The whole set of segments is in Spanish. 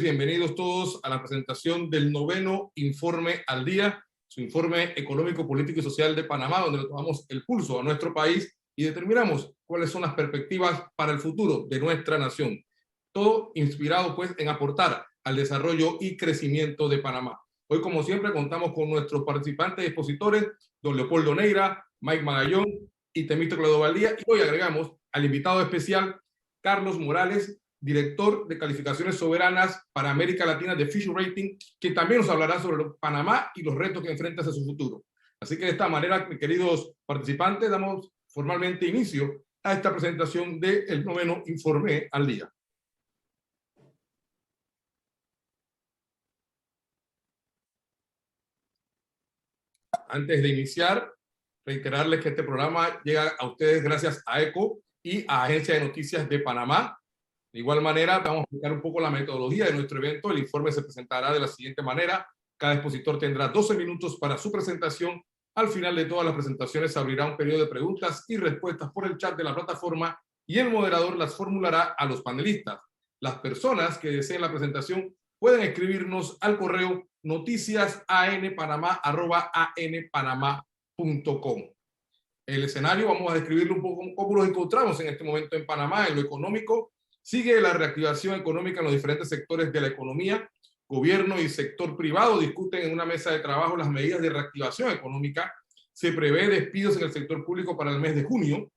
tardes, bienvenidos todos a la presentación del noveno Informe al Día, su informe económico, político y social de Panamá, donde le tomamos el pulso a nuestro país y determinamos cuáles son las perspectivas para el futuro de nuestra nación. Todo inspirado pues en aportar al desarrollo y crecimiento de Panamá. Hoy, como siempre, contamos con nuestros participantes y expositores, don Leopoldo Neira, Mike Magallón y Temístocles Valdía, y hoy agregamos al invitado especial, Carlos Morales, director de calificaciones soberanas para América Latina de Fitch Rating, que también nos hablará sobre Panamá y los retos que enfrenta hacia su futuro. Así que de esta manera, mis queridos participantes, damos formalmente inicio a esta presentación del noveno Informe al Día. Antes de iniciar, reiterarles que este programa llega a ustedes gracias a ECO y a Agencia de Noticias de Panamá. De igual manera, vamos a explicar un poco la metodología de nuestro evento. El informe se presentará de la siguiente manera. Cada expositor tendrá 12 minutos para su presentación. Al final de todas las presentaciones se abrirá un periodo de preguntas y respuestas por el chat de la plataforma y el moderador las formulará a los panelistas. Las personas que deseen la presentación pueden escribirnos al correo noticiasanpanama@anpanama.com. El escenario, vamos a describirlo un poco cómo nos encontramos en este momento en Panamá. En lo económico, sigue la reactivación económica en los diferentes sectores de la economía. Gobierno y sector privado discuten en una mesa de trabajo las medidas de reactivación económica. Se prevé despidos en el sector público para el mes de junio.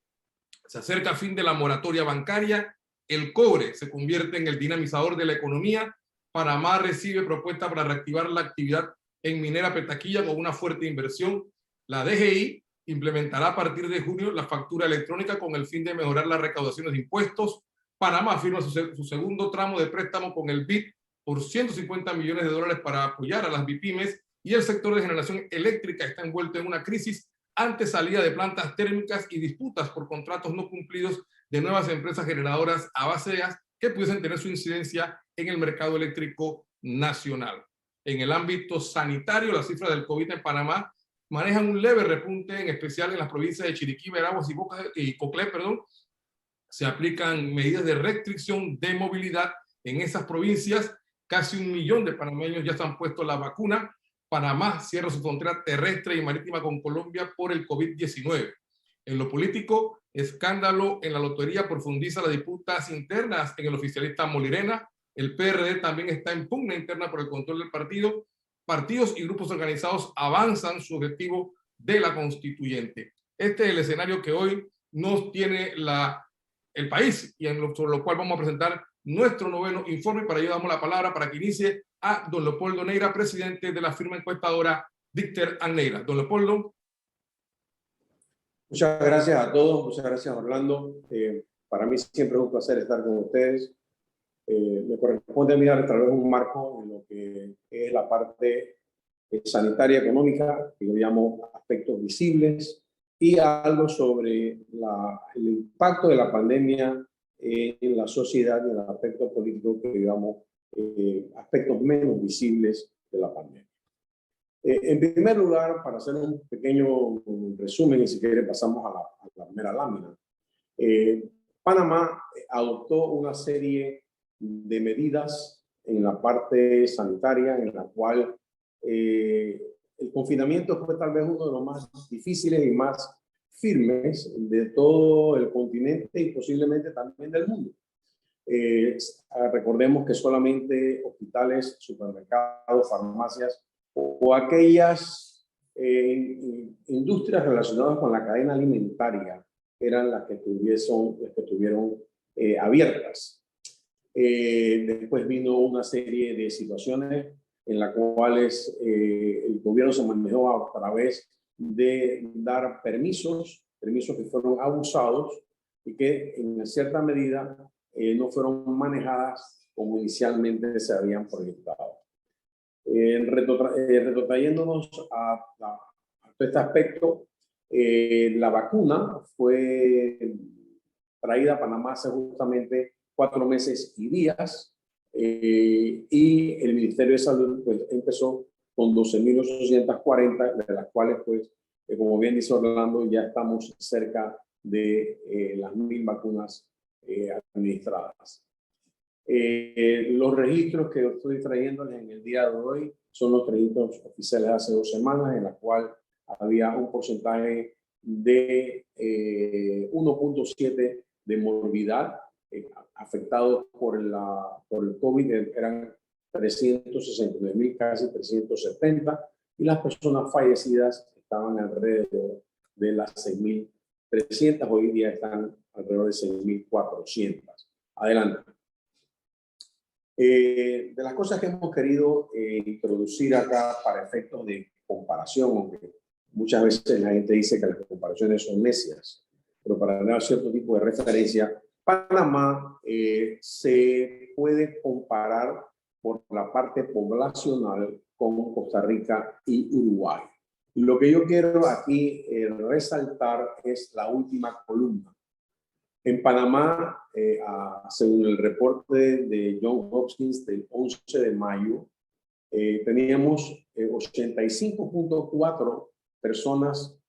Se acerca el fin de la moratoria bancaria. El cobre se convierte en el dinamizador de la economía. Panamá recibe propuesta para reactivar la actividad en minera Petaquilla con una fuerte inversión. La DGI implementará a partir de junio la factura electrónica con el fin de mejorar las recaudaciones de impuestos. Panamá firma su segundo tramo de préstamo con el BID por $150 millones para apoyar a las BIPYMES, y el sector de generación eléctrica está envuelto en una crisis ante salida de plantas térmicas y disputas por contratos no cumplidos de nuevas empresas generadoras a base de gas que pudiesen tener su incidencia en el mercado eléctrico nacional. En el ámbito sanitario, las cifras del COVID en Panamá manejan un leve repunte, en especial en las provincias de Chiriquí, Veraguas y Coclé, Se aplican medidas de restricción de movilidad en esas provincias. Casi 1 millón de panameños ya se han puesto la vacuna. Panamá cierra su frontera terrestre y marítima con Colombia por el COVID-19. En lo político, escándalo en la lotería profundiza las disputas internas en el oficialista Molirena. El PRD también está en pugna interna por el control del partido. Partidos y grupos organizados avanzan su objetivo de la constituyente. Este es el escenario que hoy nos tiene el país, y sobre lo cual vamos a presentar nuestro noveno informe. Para ello damos la palabra para que inicie a don Leopoldo Neira, presidente de la firma encuestadora Dichter & Neira. Don Leopoldo. Muchas gracias a todos, muchas gracias Orlando. Para mí siempre es un placer estar con ustedes. Me corresponde mirar a través de un marco en lo que es la parte sanitaria económica, que yo llamo aspectos visibles, y algo sobre el impacto de la pandemia en la sociedad y en el aspecto político, que digamos aspectos menos visibles de la pandemia. En primer lugar, para hacer un pequeño resumen, y si quiere pasamos a la primera lámina. Panamá adoptó una serie de medidas en la parte sanitaria, en la cual el confinamiento fue tal vez uno de los más difíciles y más firmes de todo el continente y posiblemente también del mundo. Recordemos que solamente hospitales, supermercados, farmacias o aquellas industrias relacionadas con la cadena alimentaria eran las que estuvieron abiertas. Después vino una serie de situaciones en las cuales el gobierno se manejó a través de dar permisos que fueron abusados y que en cierta medida no fueron manejadas como inicialmente se habían proyectado. Retrotrayéndonos a este aspecto, la vacuna fue traída a Panamá hace justamente 4 meses y días, y el Ministerio de Salud pues, empezó con 12.840, de las cuales, pues, como bien dice Orlando, ya estamos cerca de las 1.000 vacunas administradas. Los registros que estoy trayéndoles en el día de hoy son los registros oficiales de hace 2 semanas, en la cual había un porcentaje de 1.7 de morbidad afectados por el COVID. Eran 369.000, casi 370, y las personas fallecidas estaban alrededor de las 6.300. Hoy día están alrededor de 6.400. Adelante. De las cosas que hemos querido introducir acá para efectos de comparación, aunque muchas veces la gente dice que las comparaciones son necias, pero para dar cierto tipo de referencia, Panamá se puede comparar por la parte poblacional con Costa Rica y Uruguay. Lo que yo quiero aquí resaltar es la última columna. En Panamá, según el reporte de Johns Hopkins del 11 de mayo, teníamos 85.4 personas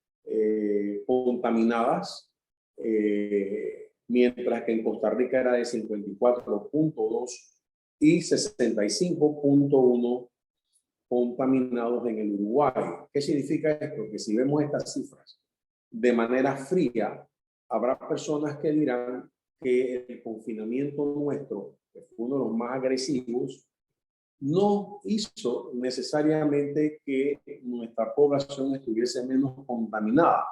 contaminadas, mientras que en Costa Rica era de 54.2 y 65.1 contaminados en el Uruguay. ¿Qué significa esto? Que si vemos estas cifras de manera fría, habrá personas que dirán que el confinamiento nuestro, que fue uno de los más agresivos, no hizo necesariamente que nuestra población estuviese menos contaminada.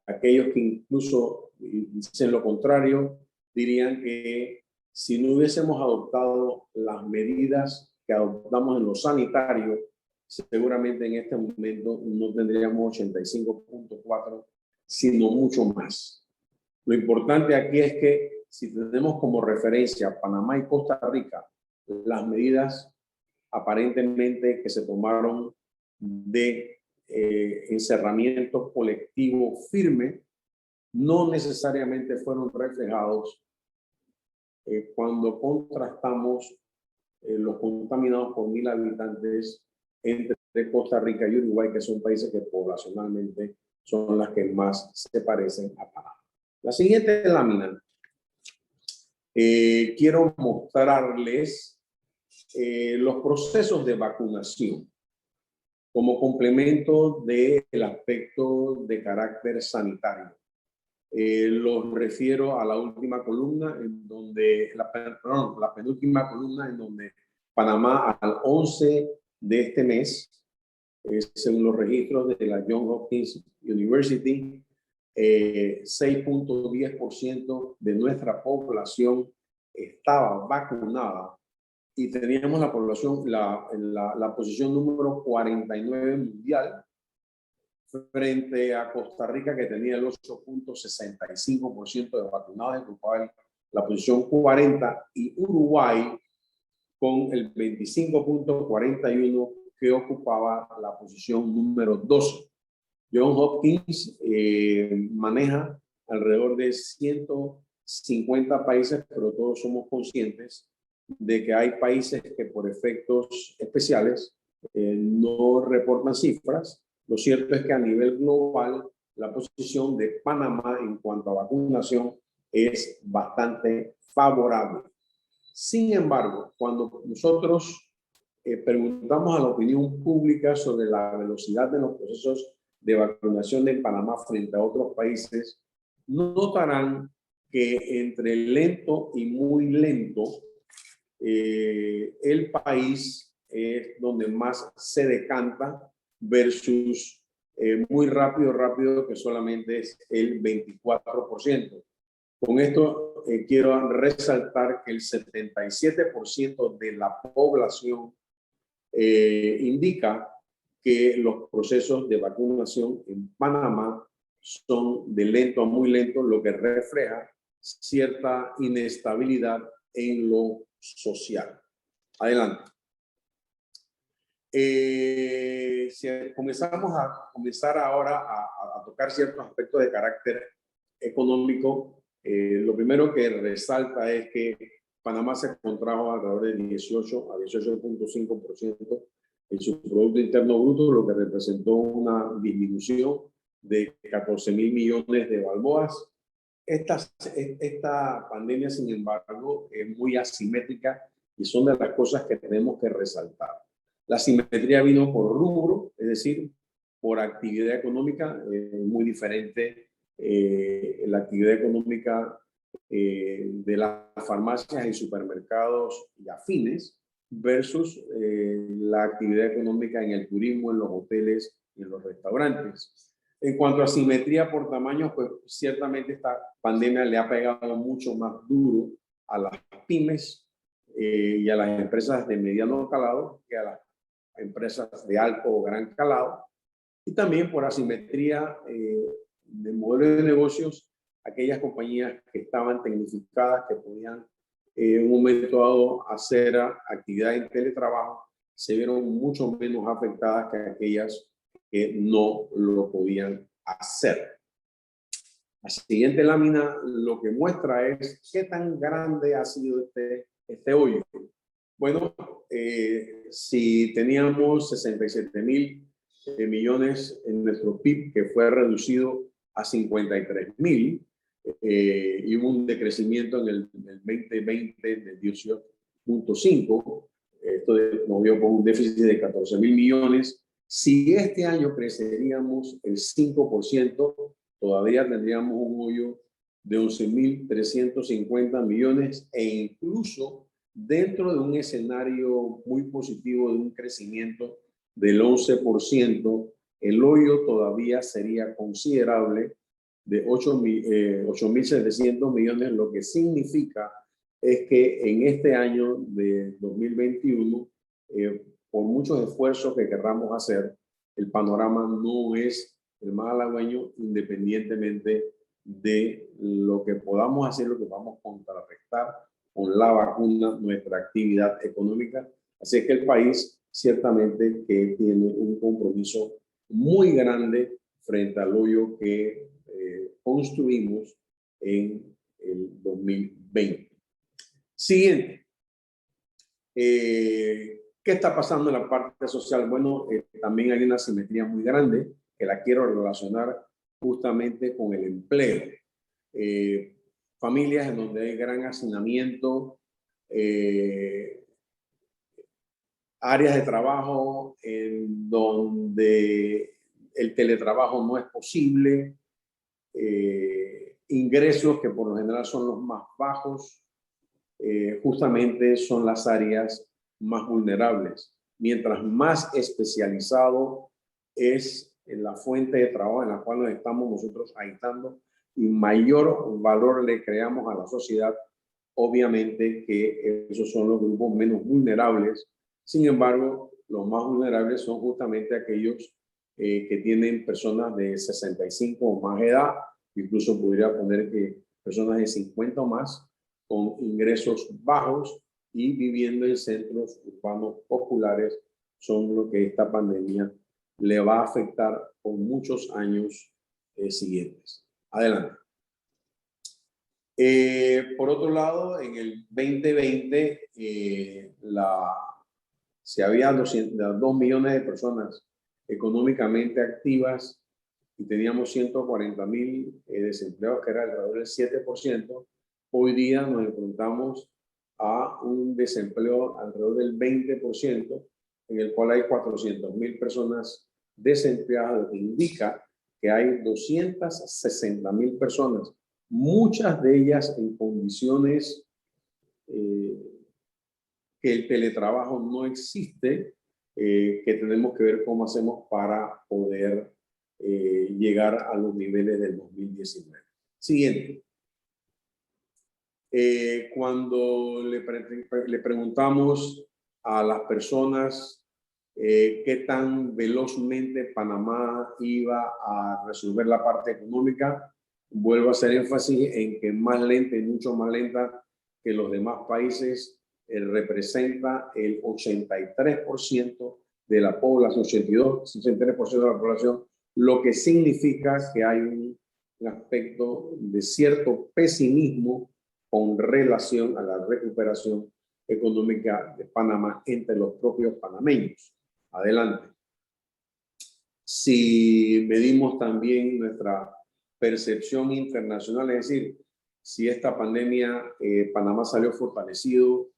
Aquellos que incluso dicen lo contrario dirían que si no hubiésemos adoptado las medidas que adoptamos en lo sanitario, seguramente en este momento no tendríamos 85.4, sino mucho más. Lo importante aquí es que si tenemos como referencia Panamá y Costa Rica, las medidas aparentemente que se tomaron de encerramiento colectivo firme, no necesariamente fueron reflejados cuando contrastamos los contaminados por 1.000 habitantes entre Costa Rica y Uruguay, que son países que poblacionalmente son las que más se parecen a Panamá. La siguiente lámina, quiero mostrarles los procesos de vacunación como complemento del aspecto de carácter sanitario. Los refiero a la última columna, en donde, la penúltima columna, en donde Panamá al 11 de este mes, según los registros de la Johns Hopkins University, 6.10% de nuestra población estaba vacunada y teníamos la población, la posición número 49 mundial, frente a Costa Rica, que tenía el 8.65% de vacunados, ocupaba la posición 40, y Uruguay con el 25.41, que ocupaba la posición número 12. Johns Hopkins maneja alrededor de 150 países, pero todos somos conscientes de que hay países que por efectos especiales no reportan cifras. Lo cierto es que a nivel global la posición de Panamá en cuanto a vacunación es bastante favorable. Sin embargo, cuando nosotros preguntamos a la opinión pública sobre la velocidad de los procesos de vacunación de Panamá frente a otros países, notarán que entre lento y muy lento, el país es donde más se decanta versus muy rápido, que solamente es el 24%. Con esto quiero resaltar que el 77% de la población indica que los procesos de vacunación en Panamá son de lento a muy lento, lo que refleja cierta inestabilidad en lo social. Adelante. Si comenzar ahora a tocar ciertos aspectos de carácter económico, lo primero que resalta es que Panamá se contrajo alrededor de 18 a 18.5% en su Producto Interno Bruto, lo que representó una disminución de 14.000 millones de balboas. esta pandemia, sin embargo, es muy asimétrica y son de las cosas que tenemos que resaltar. La asimetría vino por rubro, es decir, por actividad económica, muy diferente la actividad económica de las farmacias y supermercados y afines versus la actividad económica en el turismo, en los hoteles y en los restaurantes. En cuanto a simetría por tamaño, pues ciertamente esta pandemia le ha pegado mucho más duro a las pymes y a las empresas de mediano calado que a las empresas de alto o gran calado. Y también por asimetría de modelos de negocios, aquellas compañías que estaban tecnificadas, que podían en un momento dado hacer actividad en teletrabajo, se vieron mucho menos afectadas que aquellas que no lo podían hacer. La siguiente lámina lo que muestra es qué tan grande ha sido este hoyo. Bueno, si teníamos 67.000 millones en nuestro PIB, que fue reducido a 53.000, y hubo un decrecimiento en el 2020 de 18.5. Esto nos dio por un déficit de 14.000 millones. Si este año creceríamos el 5%, todavía tendríamos un hoyo de 11.350 millones e incluso dentro de un escenario muy positivo de un crecimiento del 11%, el hoyo todavía sería considerable de 8.700 millones, lo que significa es que en este año de 2021, por muchos esfuerzos que querramos hacer, el panorama no es el más halagüeño, independientemente de lo que podamos hacer, lo que vamos a contrarrestar con la vacuna, nuestra actividad económica. Así es que el país ciertamente que tiene un compromiso muy grande frente al hoyo que construimos en el 2020. Siguiente. ¿Qué está pasando en la parte social? Bueno, también hay una asimetría muy grande que la quiero relacionar justamente con el empleo. Familias en donde hay gran hacinamiento, áreas de trabajo en donde el teletrabajo no es posible, ingresos que por lo general son los más bajos, justamente son las áreas más vulnerables. Mientras más especializado es la fuente de trabajo en la cual nos estamos nosotros habitando y mayor valor le creamos a la sociedad, obviamente que esos son los grupos menos vulnerables. Sin embargo, los más vulnerables son justamente aquellos que tienen personas de 65 o más edad, incluso podría poner que personas de 50 o más, con ingresos bajos y viviendo en centros urbanos populares, son lo que esta pandemia le va a afectar por muchos años siguientes. Adelante. Por otro lado, en el 2020 se había 2 millones de personas económicamente activas y teníamos 140.000 desempleados, que era alrededor del 7%. Hoy día nos enfrentamos a un desempleo alrededor del 20%, en el cual hay 400.000 personas desempleadas, lo que indica que hay 260.000 personas, muchas de ellas en condiciones que el teletrabajo no existe, que tenemos que ver cómo hacemos para poder llegar a los niveles del 2019. Siguiente. Cuando le preguntamos a las personas qué tan velozmente Panamá iba a resolver la parte económica, vuelvo a hacer énfasis en que más lenta y mucho más lenta que los demás países, representa el 83% de la población, 63% de la población, lo que significa que hay un aspecto de cierto pesimismo con relación a la recuperación económica de Panamá entre los propios panameños. Adelante. Si medimos también nuestra percepción internacional, es decir, si esta pandemia Panamá salió fortalecido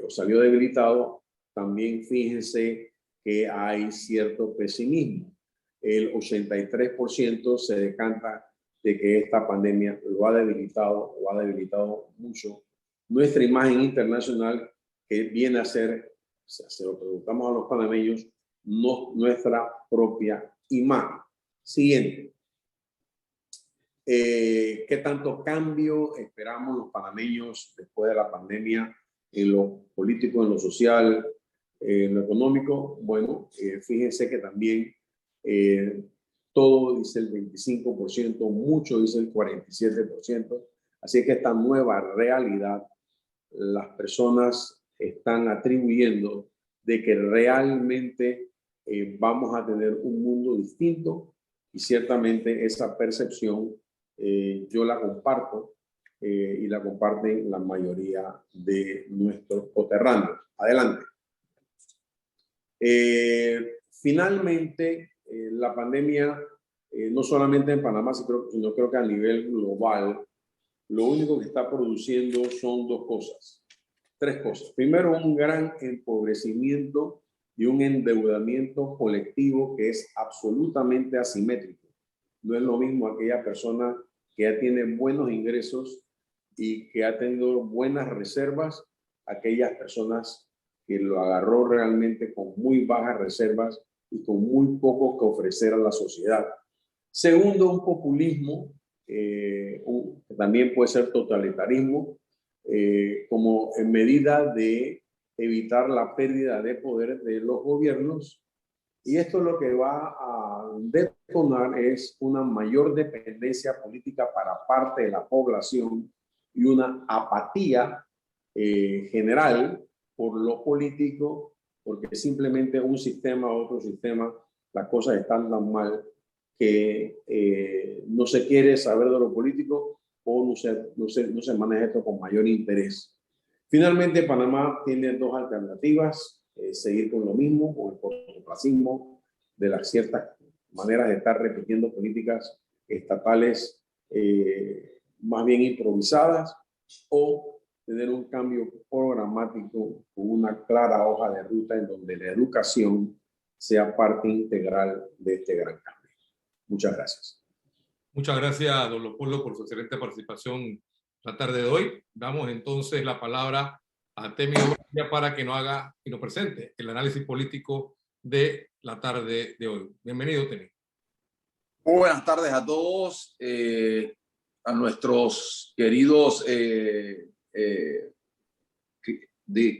o salió debilitado, también fíjense que hay cierto pesimismo. El 83% se decanta de que esta pandemia lo ha debilitado mucho nuestra imagen internacional, que viene a ser, se lo preguntamos a los panameños, no nuestra propia imagen. Siguiente. ¿Qué tanto cambio esperamos los panameños después de la pandemia en lo político, en lo social, en lo económico? Bueno, fíjense que también todo dice el 25%, mucho dice el 47%. Así que esta nueva realidad, las personas están atribuyendo de que realmente vamos a tener un mundo distinto, y ciertamente esa percepción yo la comparto y la comparten la mayoría de nuestros coterráneos. Adelante. Finalmente, la pandemia, no solamente en Panamá, sino creo que a nivel global, lo único que está produciendo son tres cosas. Primero, un gran empobrecimiento y un endeudamiento colectivo que es absolutamente asimétrico. No es lo mismo aquella persona que ya tiene buenos ingresos y que ha tenido buenas reservas, aquellas personas que lo agarró realmente con muy bajas reservas y con muy poco que ofrecer a la sociedad. Segundo, un populismo, que también puede ser totalitarismo, como en medida de evitar la pérdida de poder de los gobiernos. Y esto lo que va a detonar es una mayor dependencia política para parte de la población y una apatía general por lo político, porque simplemente un sistema a otro sistema, las cosas están tan mal que no se quiere saber de lo político o no se maneja esto con mayor interés. Finalmente, Panamá tiene dos alternativas: seguir con lo mismo, con el cortoplacismo de las ciertas maneras de estar repitiendo políticas estatales más bien improvisadas, o tener un cambio programático con una clara hoja de ruta en donde la educación sea parte integral de este gran cambio. Muchas gracias. Muchas gracias, don Leopoldo, por su excelente participación la tarde de hoy. Damos entonces la palabra a Temio para que nos haga y nos presente el análisis político de la tarde de hoy. Bienvenido, Temio. Muy buenas tardes a todos, a nuestros queridos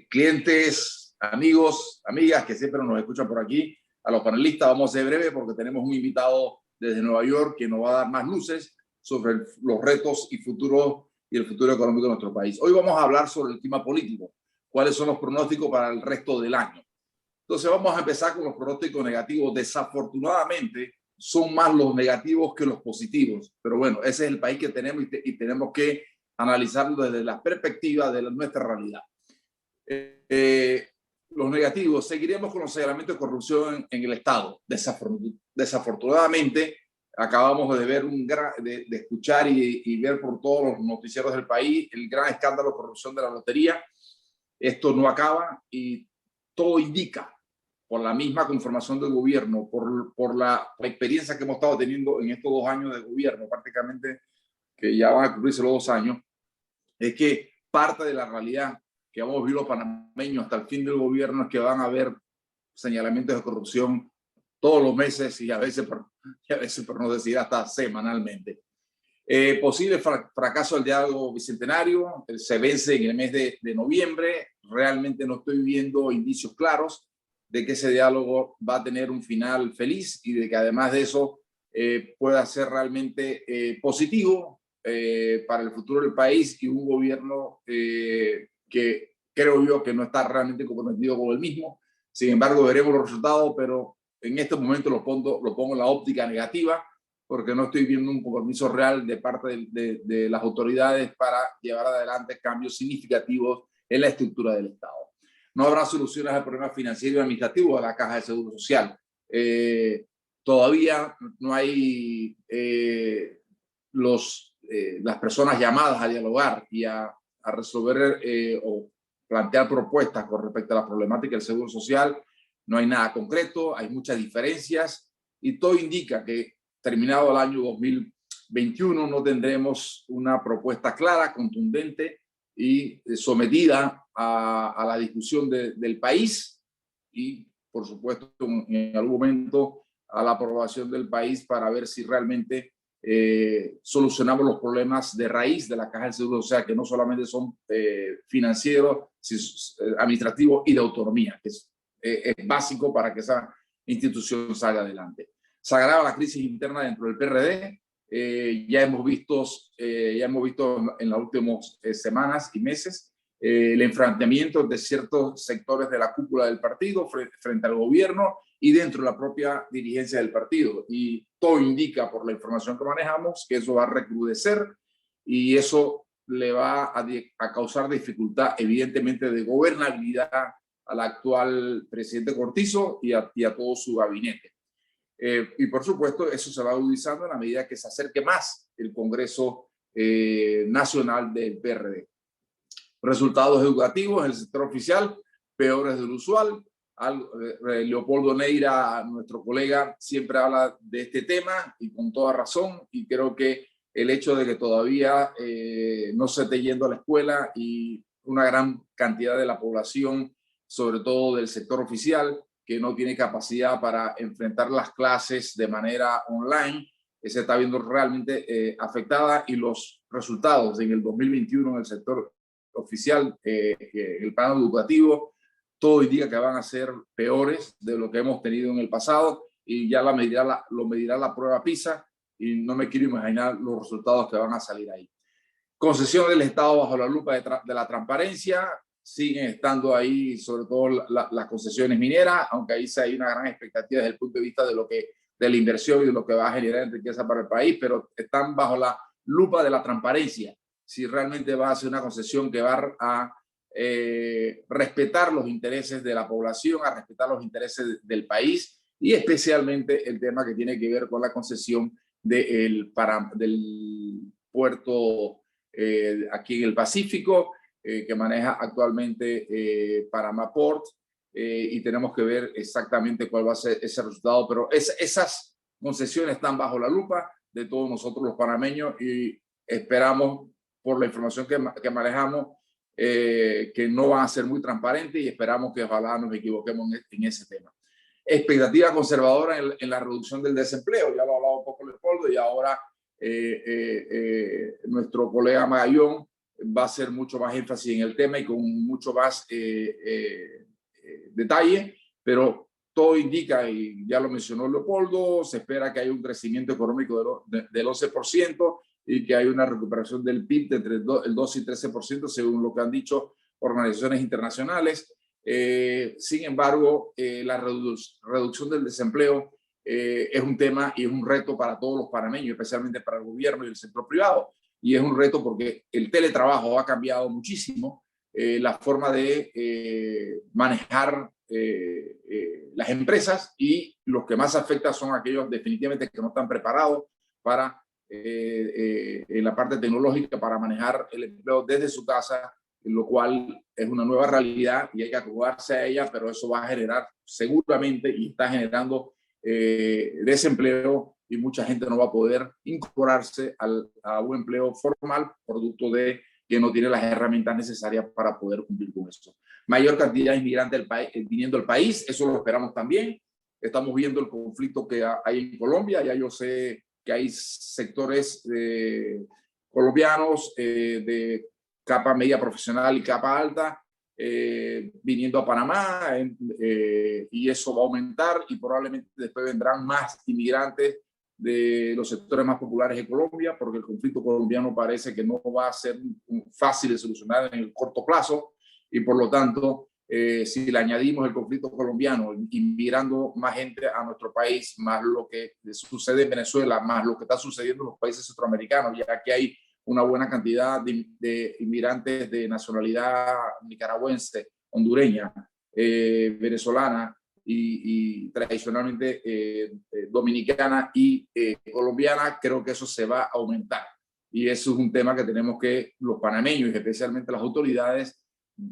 clientes, amigos, amigas que siempre nos escuchan por aquí, a los panelistas. Vamos a ser breve porque tenemos un invitado desde Nueva York que nos va a dar más luces sobre los retos y el futuro económico de nuestro país. Hoy vamos a hablar sobre el clima político, cuáles son los pronósticos para el resto del año. Entonces vamos a empezar con los pronósticos negativos. Desafortunadamente son más los negativos que los positivos, pero bueno, ese es el país que tenemos y tenemos que analizarlo desde la perspectiva de nuestra realidad. Los negativos: seguiremos con los señalamientos de corrupción en el Estado. Desafortunadamente, acabamos de ver de escuchar y ver por todos los noticieros del país el gran escándalo de corrupción de la lotería. Esto no acaba y todo indica, por la misma conformación del gobierno, por la experiencia que hemos estado teniendo en estos 2 años de gobierno, prácticamente que ya van a cumplirse los 2 años, es que parte de la realidad que vamos a vivir los panameños hasta el fin del gobierno es que van a haber señalamientos de corrupción todos los meses y a veces, por no decir, hasta semanalmente. Posible fracaso del diálogo bicentenario, se vence en el mes de noviembre. Realmente no estoy viendo indicios claros de que ese diálogo va a tener un final feliz y de que además de eso pueda ser realmente positivo para el futuro del país y un gobierno que creo yo que no está realmente comprometido con el mismo. Sin embargo, veremos los resultados, pero en este momento lo pongo en la óptica negativa, porque no estoy viendo un compromiso real de parte de las autoridades para llevar adelante cambios significativos en la estructura del Estado. No habrá soluciones al problema financiero y administrativo de la Caja de Seguro Social. Todavía no hay las personas llamadas a dialogar y a resolver o plantear propuestas con respecto a la problemática del seguro social, no hay nada concreto, hay muchas diferencias y todo indica que terminado el año 2021 no tendremos una propuesta clara, contundente y sometida a la discusión del país y, por supuesto, en algún momento a la aprobación del país para ver si realmente solucionamos los problemas de raíz de la Caja del Seguro Social, que no solamente son financieros, administrativos y de autonomía, que es básico para que esa institución salga adelante. Se agrava la crisis interna dentro del PRD. Ya hemos visto en las últimas semanas y meses el enfrentamiento de ciertos sectores de la cúpula del partido frente al gobierno y dentro de la propia dirigencia del partido. Y todo indica, por la información que manejamos, que eso va a recrudecer y eso le va a causar dificultad, evidentemente, de gobernabilidad al actual presidente Cortizo y a todo su gabinete. Y por supuesto, eso se va agudizando en la medida que se acerque más el Congreso Nacional del PRD. Resultados educativos en el sector oficial, peores del usual. Leopoldo Neira, nuestro colega, siempre habla de este tema y con toda razón, y creo que el hecho de que todavía no se esté yendo a la escuela y una gran cantidad de la población, sobre todo del sector oficial, que no tiene capacidad para enfrentar las clases de manera online, se está viendo realmente afectada, y los resultados en el 2021 en el sector oficial, el plano educativo, todo indica que van a ser peores de lo que hemos tenido en el pasado, y ya lo medirá la prueba PISA, y no me quiero imaginar los resultados que van a salir ahí. Concesión del Estado bajo la lupa de la transparencia, siguen estando ahí, sobre todo las concesiones mineras, aunque ahí sí hay una gran expectativa desde el punto de vista de la inversión y de lo que va a generar en riqueza para el país, pero están bajo la lupa de la transparencia, si realmente va a ser una concesión que va a respetar los intereses de la población, a respetar los intereses del país, y especialmente el tema que tiene que ver con la concesión del puerto aquí en el Pacífico, que maneja actualmente Panamá Port, y tenemos que ver exactamente cuál va a ser ese resultado, pero esas concesiones están bajo la lupa de todos nosotros los panameños, y esperamos, por la información que manejamos, que no van a ser muy transparentes, y esperamos que ojalá nos equivoquemos en ese tema. Expectativa conservadora en la reducción del desempleo, ya lo ha hablado un poco Leopoldo, y ahora nuestro colega Magallón va a hacer mucho más énfasis en el tema y con mucho más detalle, pero todo indica, y ya lo mencionó Leopoldo, se espera que haya un crecimiento económico del 11% y que haya una recuperación del PIB de entre el 12 y 13%, según lo que han dicho organizaciones internacionales. Sin embargo, la reducción del desempleo es un tema y es un reto para todos los panameños, especialmente para el gobierno y el sector privado. Y es un reto porque el teletrabajo ha cambiado muchísimo la forma de manejar las empresas, y los que más afecta son aquellos definitivamente que no están preparados para en la parte tecnológica para manejar el empleo desde su casa, lo cual es una nueva realidad y hay que acomodarse a ella, pero eso va a generar seguramente, y está generando desempleo, y mucha gente no va a poder incorporarse a un empleo formal, producto de que no tiene las herramientas necesarias para poder cumplir con eso. Mayor cantidad de inmigrantes viniendo al país, eso lo esperamos también. Estamos viendo el conflicto que hay en Colombia, ya yo sé que hay sectores colombianos de capa media profesional y capa alta viniendo a Panamá, y eso va a aumentar, y probablemente después vendrán más inmigrantes de los sectores más populares de Colombia, porque el conflicto colombiano parece que no va a ser fácil de solucionar en el corto plazo, y por lo tanto, si le añadimos el conflicto colombiano, inmigrando más gente a nuestro país, más lo que sucede en Venezuela, más lo que está sucediendo en los países centroamericanos, ya que hay una buena cantidad de inmigrantes de nacionalidad nicaragüense, hondureña, venezolana y tradicionalmente dominicana y colombiana, creo que eso se va a aumentar. Y eso es un tema que tenemos que los panameños y especialmente las autoridades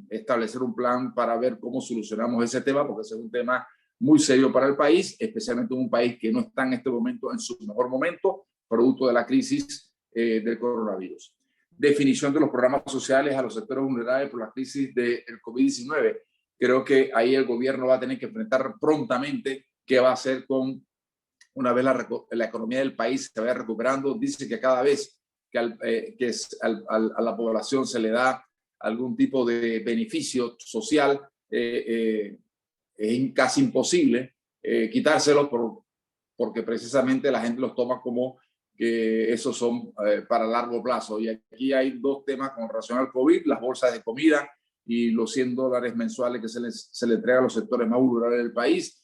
establecer un plan para ver cómo solucionamos ese tema, porque ese es un tema muy serio para el país, especialmente en un país que no está en este momento en su mejor momento, producto de la crisis del coronavirus. Definición de los programas sociales a los sectores vulnerables por la crisis del COVID-19. Creo que ahí el gobierno va a tener que enfrentar prontamente qué va a hacer con una vez la economía del país se vaya recuperando. Dice que cada vez que a la población se le da algún tipo de beneficio social, es casi imposible quitárselos porque precisamente la gente los toma como que esos son para largo plazo. Y aquí hay dos temas con relación al COVID, las bolsas de comida y los $100 mensuales que se le entrega a los sectores más vulnerables del país.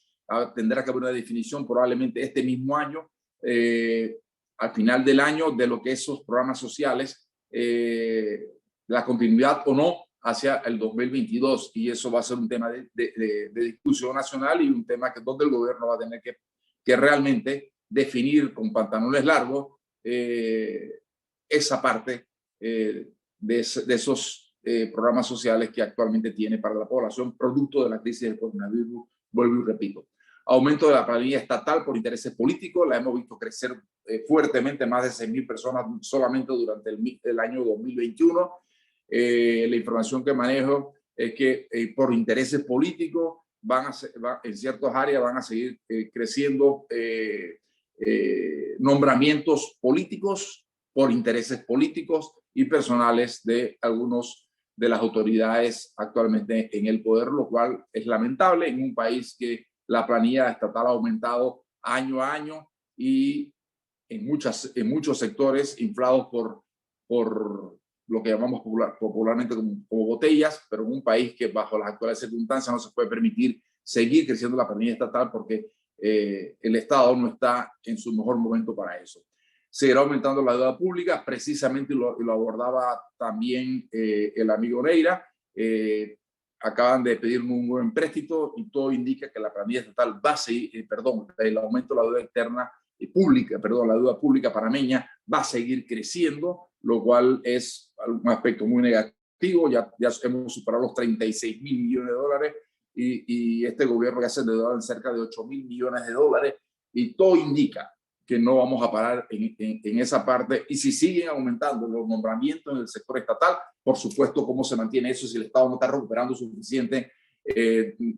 Tendrá que haber una definición probablemente este mismo año, al final del año, de lo que esos programas sociales, la continuidad o no hacia el 2022. Y eso va a ser un tema de discusión nacional y un tema donde el gobierno va a tener que realmente definir con pantalones largos esa parte de esos programas sociales que actualmente tiene para la población, producto de la crisis del coronavirus. Vuelvo y repito. Aumento de la planilla estatal por intereses políticos, la hemos visto crecer fuertemente, más de 6.000 personas solamente durante el año 2021. La información que manejo es que por intereses políticos en ciertas áreas van a seguir creciendo nombramientos políticos por intereses políticos y personales de algunos de las autoridades actualmente en el poder, lo cual es lamentable en un país que la planilla estatal ha aumentado año a año y en muchos sectores inflados por lo que llamamos popularmente como botellas, pero en un país que bajo las actuales circunstancias no se puede permitir seguir creciendo la planilla estatal porque el Estado no está en su mejor momento para eso. Seguirá aumentando la deuda pública, precisamente lo abordaba también el amigo Neira. Acaban de pedirme un buen empréstito y todo indica que la planilla estatal va a seguir, el aumento de la deuda externa pública, la deuda pública panameña va a seguir creciendo, lo cual es un aspecto muy negativo. Ya hemos superado los 36.000 millones de dólares y este gobierno ya se ha endeudado en cerca de 8.000 millones de dólares y todo indica que no vamos a parar en esa parte. Y si siguen aumentando los nombramientos en el sector estatal, por supuesto, ¿cómo se mantiene eso si el Estado no está recuperando suficientes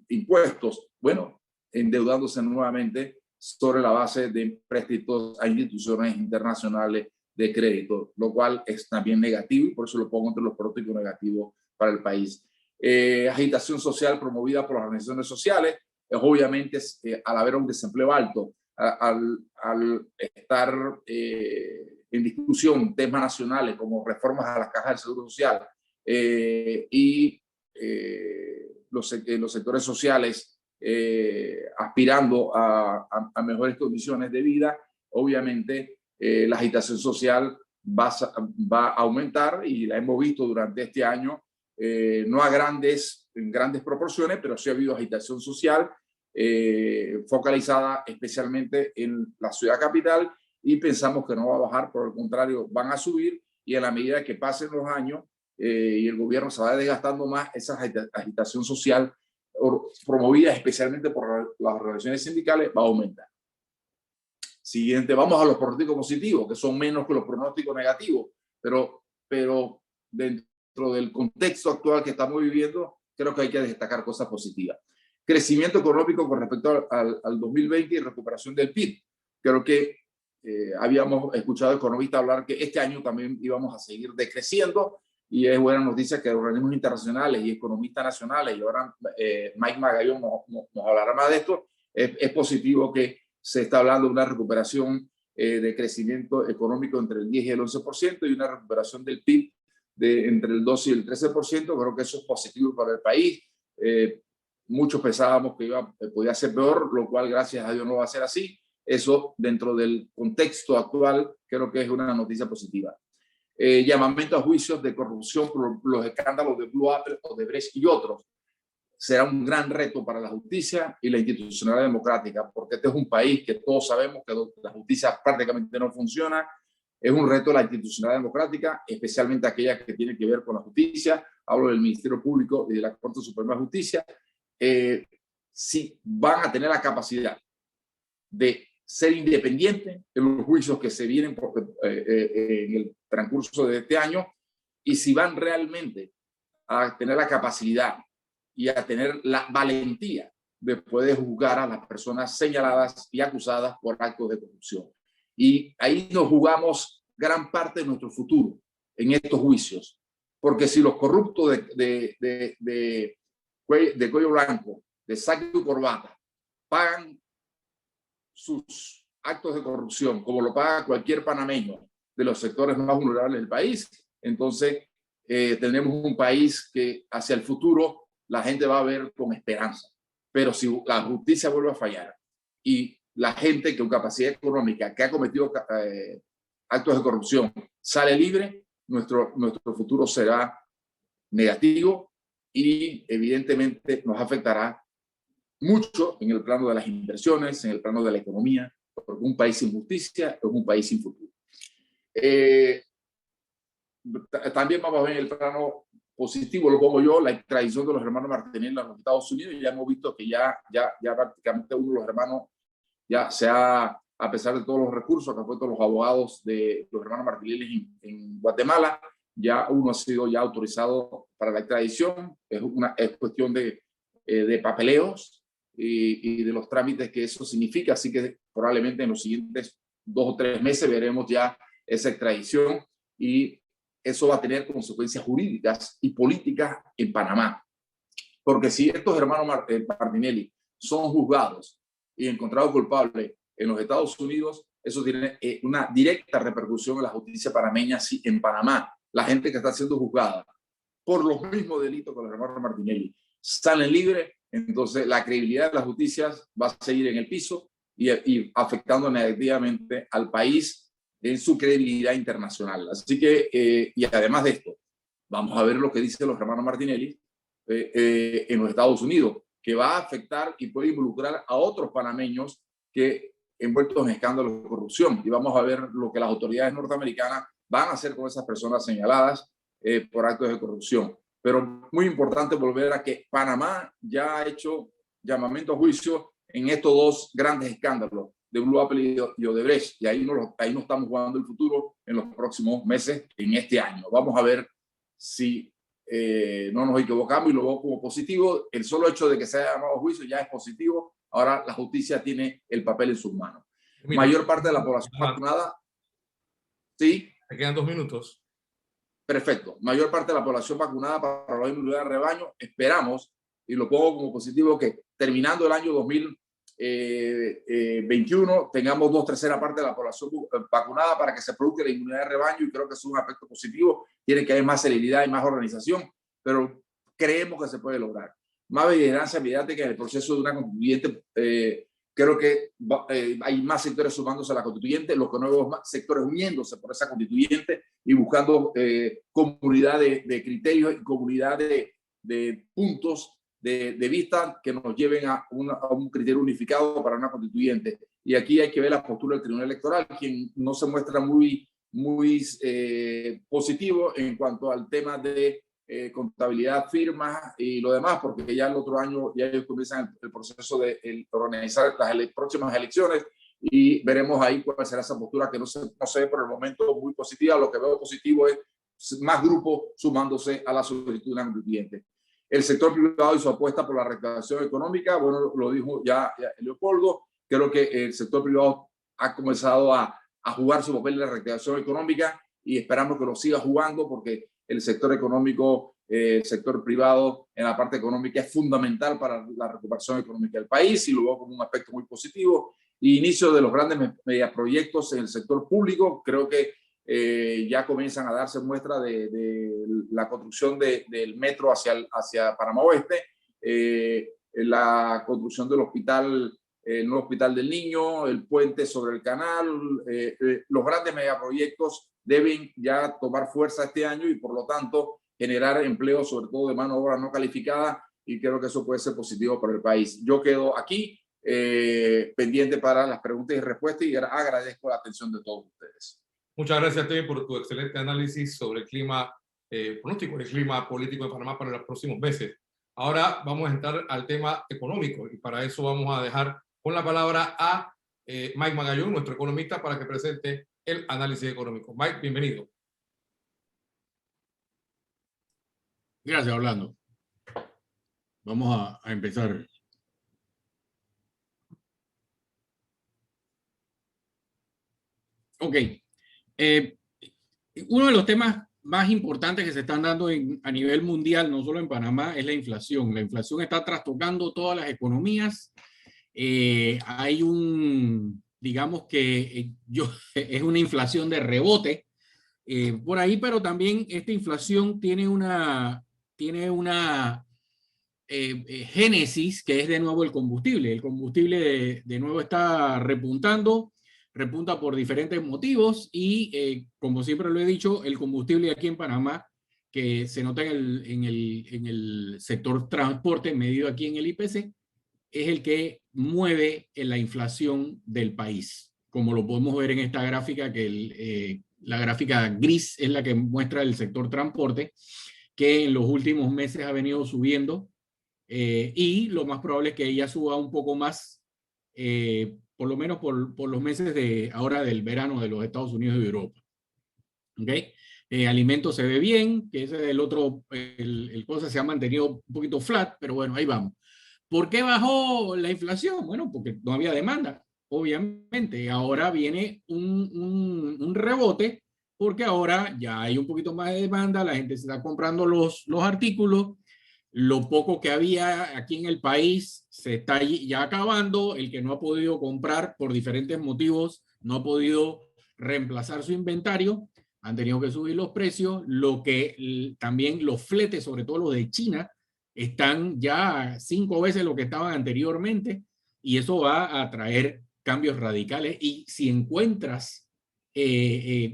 impuestos? Bueno, endeudándose nuevamente sobre la base de empréstitos a instituciones internacionales de crédito, lo cual es también negativo y por eso lo pongo entre los pronósticos negativos para el país. Agitación social promovida por las organizaciones sociales, obviamente al haber un desempleo alto, al estar en discusión temas nacionales como reformas a las cajas del Seguro Social y los sectores sociales aspirando a mejores condiciones de vida, obviamente la agitación social va a aumentar y la hemos visto durante este año, no a grandes proporciones, pero sí ha habido agitación social focalizada especialmente en la ciudad capital y pensamos que no va a bajar, por el contrario, van a subir y a la medida que pasen los años y el gobierno se va desgastando más, esa agitación social promovida especialmente por las organizaciones sindicales va a aumentar. Siguiente, vamos a los pronósticos positivos, que son menos que los pronósticos negativos, pero dentro del contexto actual que estamos viviendo, creo que hay que destacar cosas positivas. Crecimiento económico con respecto al 2020 y recuperación del PIB. Creo que habíamos escuchado economistas hablar que este año también íbamos a seguir decreciendo y es buena noticia que organismos internacionales y economistas nacionales, y ahora Mike Magallón nos hablará más de esto, es positivo que se está hablando de una recuperación de crecimiento económico entre el 10 y el 11% y una recuperación del PIB entre el 12 y el 13%. Creo que eso es positivo para el país. Muchos pensábamos que podía ser peor, lo cual gracias a Dios no va a ser así. Eso dentro del contexto actual creo que es una noticia positiva. Llamamiento a juicios de corrupción por los escándalos de Blue Apple, Odebrecht y otros. será un gran reto para la justicia y la institucionalidad democrática, porque este es un país que todos sabemos que la justicia prácticamente no funciona. Es un reto de la institucionalidad democrática, especialmente aquella que tiene que ver con la justicia. Hablo del Ministerio Público y de la Corte Suprema de Justicia. Si van a tener la capacidad de ser independientes en los juicios que se vienen en el transcurso de este año, y si van realmente a tener la capacidad y a tener la valentía de poder juzgar a las personas señaladas y acusadas por actos de corrupción. Y ahí nos jugamos gran parte de nuestro futuro en estos juicios, porque si los corruptos de cuello blanco, de saco y corbata, pagan sus actos de corrupción como lo paga cualquier panameño de los sectores más vulnerables del país, entonces tenemos un país que hacia el futuro la gente va a ver con esperanza. Pero si la justicia vuelve a fallar y la gente con capacidad económica que ha cometido actos de corrupción sale libre, nuestro futuro será negativo y evidentemente nos afectará mucho en el plano de las inversiones, en el plano de la economía, porque un país sin justicia es un país sin futuro. También vamos a ver en el plano positivo, lo pongo yo, la extradición de los hermanos Martinelli a los Estados Unidos. Ya hemos visto que ya prácticamente uno de los hermanos ya se ha, a pesar de todos los recursos que han puesto los abogados de los hermanos Martinelli en Guatemala, ya uno ha sido ya autorizado para la extradición. Es cuestión de papeleos y de los trámites que eso significa, así que probablemente en los siguientes 2 o 3 meses veremos ya esa extradición y eso va a tener consecuencias jurídicas y políticas en Panamá. Porque si estos hermanos Martinelli son juzgados y encontrados culpables en los Estados Unidos, eso tiene una directa repercusión en la justicia panameña. Si en Panamá la gente que está siendo juzgada por los mismos delitos que los hermanos Martinelli salen libres, entonces la credibilidad de las justicias va a seguir en el piso y afectando negativamente al país en su credibilidad internacional. Así que, y además de esto, vamos a ver lo que dicen los hermanos Martinelli en los Estados Unidos, que va a afectar y puede involucrar a otros panameños que envueltos en escándalos de corrupción. Y vamos a ver lo que las autoridades norteamericanas van a hacer con esas personas señaladas por actos de corrupción. Pero muy importante volver a que Panamá ya ha hecho llamamiento a juicio en estos 2 grandes escándalos de Blue Apple y Odebrecht, y ahí no estamos jugando el futuro en los próximos meses, en este año. Vamos a ver si no nos equivocamos y lo veo como positivo. El solo hecho de que se haya llamado a juicio ya es positivo. Ahora la justicia tiene el papel en sus manos. Mayor parte de la población vacunada. ¿Sí? Me quedan 2 minutos. Perfecto. Mayor parte de la población vacunada para la inmunidad de rebaño. Esperamos, y lo pongo como positivo, que terminando el año 2021 tengamos 2/3 partes de la población vacunada para que se produzca la inmunidad de rebaño, y creo que es un aspecto positivo. Tiene que haber más celeridad y más organización, pero creemos que se puede lograr. Más vigilancia mediática en el proceso de una constituyente. Creo que hay más sectores sumándose a la constituyente, los nuevos sectores uniéndose por esa constituyente y buscando comunidad de criterios y comunidad de puntos de vista que nos lleven a un criterio unificado para una constituyente. Y aquí hay que ver la postura del Tribunal Electoral, quien no se muestra muy positivo en cuanto al tema de contabilidad, firmas y lo demás, porque ya el otro año ya ellos comienzan el proceso de organizar las próximas elecciones, y veremos ahí cuál será esa postura, que no se ve por el momento muy positiva. Lo que veo positivo es más grupos sumándose a la solicitud de una constituyente. El sector privado hizo apuesta por la reactivación económica. Bueno, lo dijo ya Leopoldo. Creo que el sector privado ha comenzado a jugar su papel en la reactivación económica y esperamos que lo siga jugando, porque el sector económico, el sector privado en la parte económica es fundamental para la recuperación económica del país, y lo veo como un aspecto muy positivo. Y inicio de los grandes megaproyectos en el sector público. Creo que ya comienzan a darse muestra de la construcción del metro hacia Panamá Oeste, la construcción del hospital, el nuevo hospital del Niño, el puente sobre el canal. Los grandes megaproyectos deben ya tomar fuerza este año y por lo tanto generar empleo, sobre todo de mano de obra no calificada, y creo que eso puede ser positivo para el país. Yo quedo aquí pendiente para las preguntas y respuestas y agradezco la atención de todos ustedes. Muchas gracias, Temi, por tu excelente análisis sobre el clima, pronóstico del clima político de Panamá para los próximos meses. Ahora vamos a entrar al tema económico y para eso vamos a dejar con la palabra a Mike Magallón, nuestro economista, para que presente el análisis económico. Mike, bienvenido. Gracias, Orlando. Vamos a empezar. Ok. Uno de los temas más importantes que se están dando a nivel mundial, no solo en Panamá, es la inflación. La inflación está trastocando todas las economías. Hay digamos que es una inflación de rebote por ahí, pero también esta inflación tiene una génesis que es de nuevo el combustible. El combustible de nuevo está repunta por diferentes motivos y como siempre lo he dicho, el combustible aquí en Panamá, que se nota en el sector transporte medido aquí en el IPC, es el que mueve la inflación del país. Como lo podemos ver en esta gráfica, que la gráfica gris es la que muestra el sector transporte, que en los últimos meses ha venido subiendo y lo más probable es que ella suba un poco más, por lo menos por los meses de ahora del verano de los Estados Unidos y Europa. ¿Okay? Alimentos se ve bien, que ese es el otro, el cosa se ha mantenido un poquito flat, pero bueno, ahí vamos. ¿Por qué bajó la inflación? Bueno, porque no había demanda, obviamente. Ahora viene un rebote, porque ahora ya hay un poquito más de demanda, la gente se está comprando los artículos, lo poco que había aquí en el país se está ya acabando, el que no ha podido comprar por diferentes motivos, no ha podido reemplazar su inventario, han tenido que subir los precios, lo que también los fletes, sobre todo los de China, están ya 5 veces lo que estaban anteriormente y eso va a traer cambios radicales y si encuentras,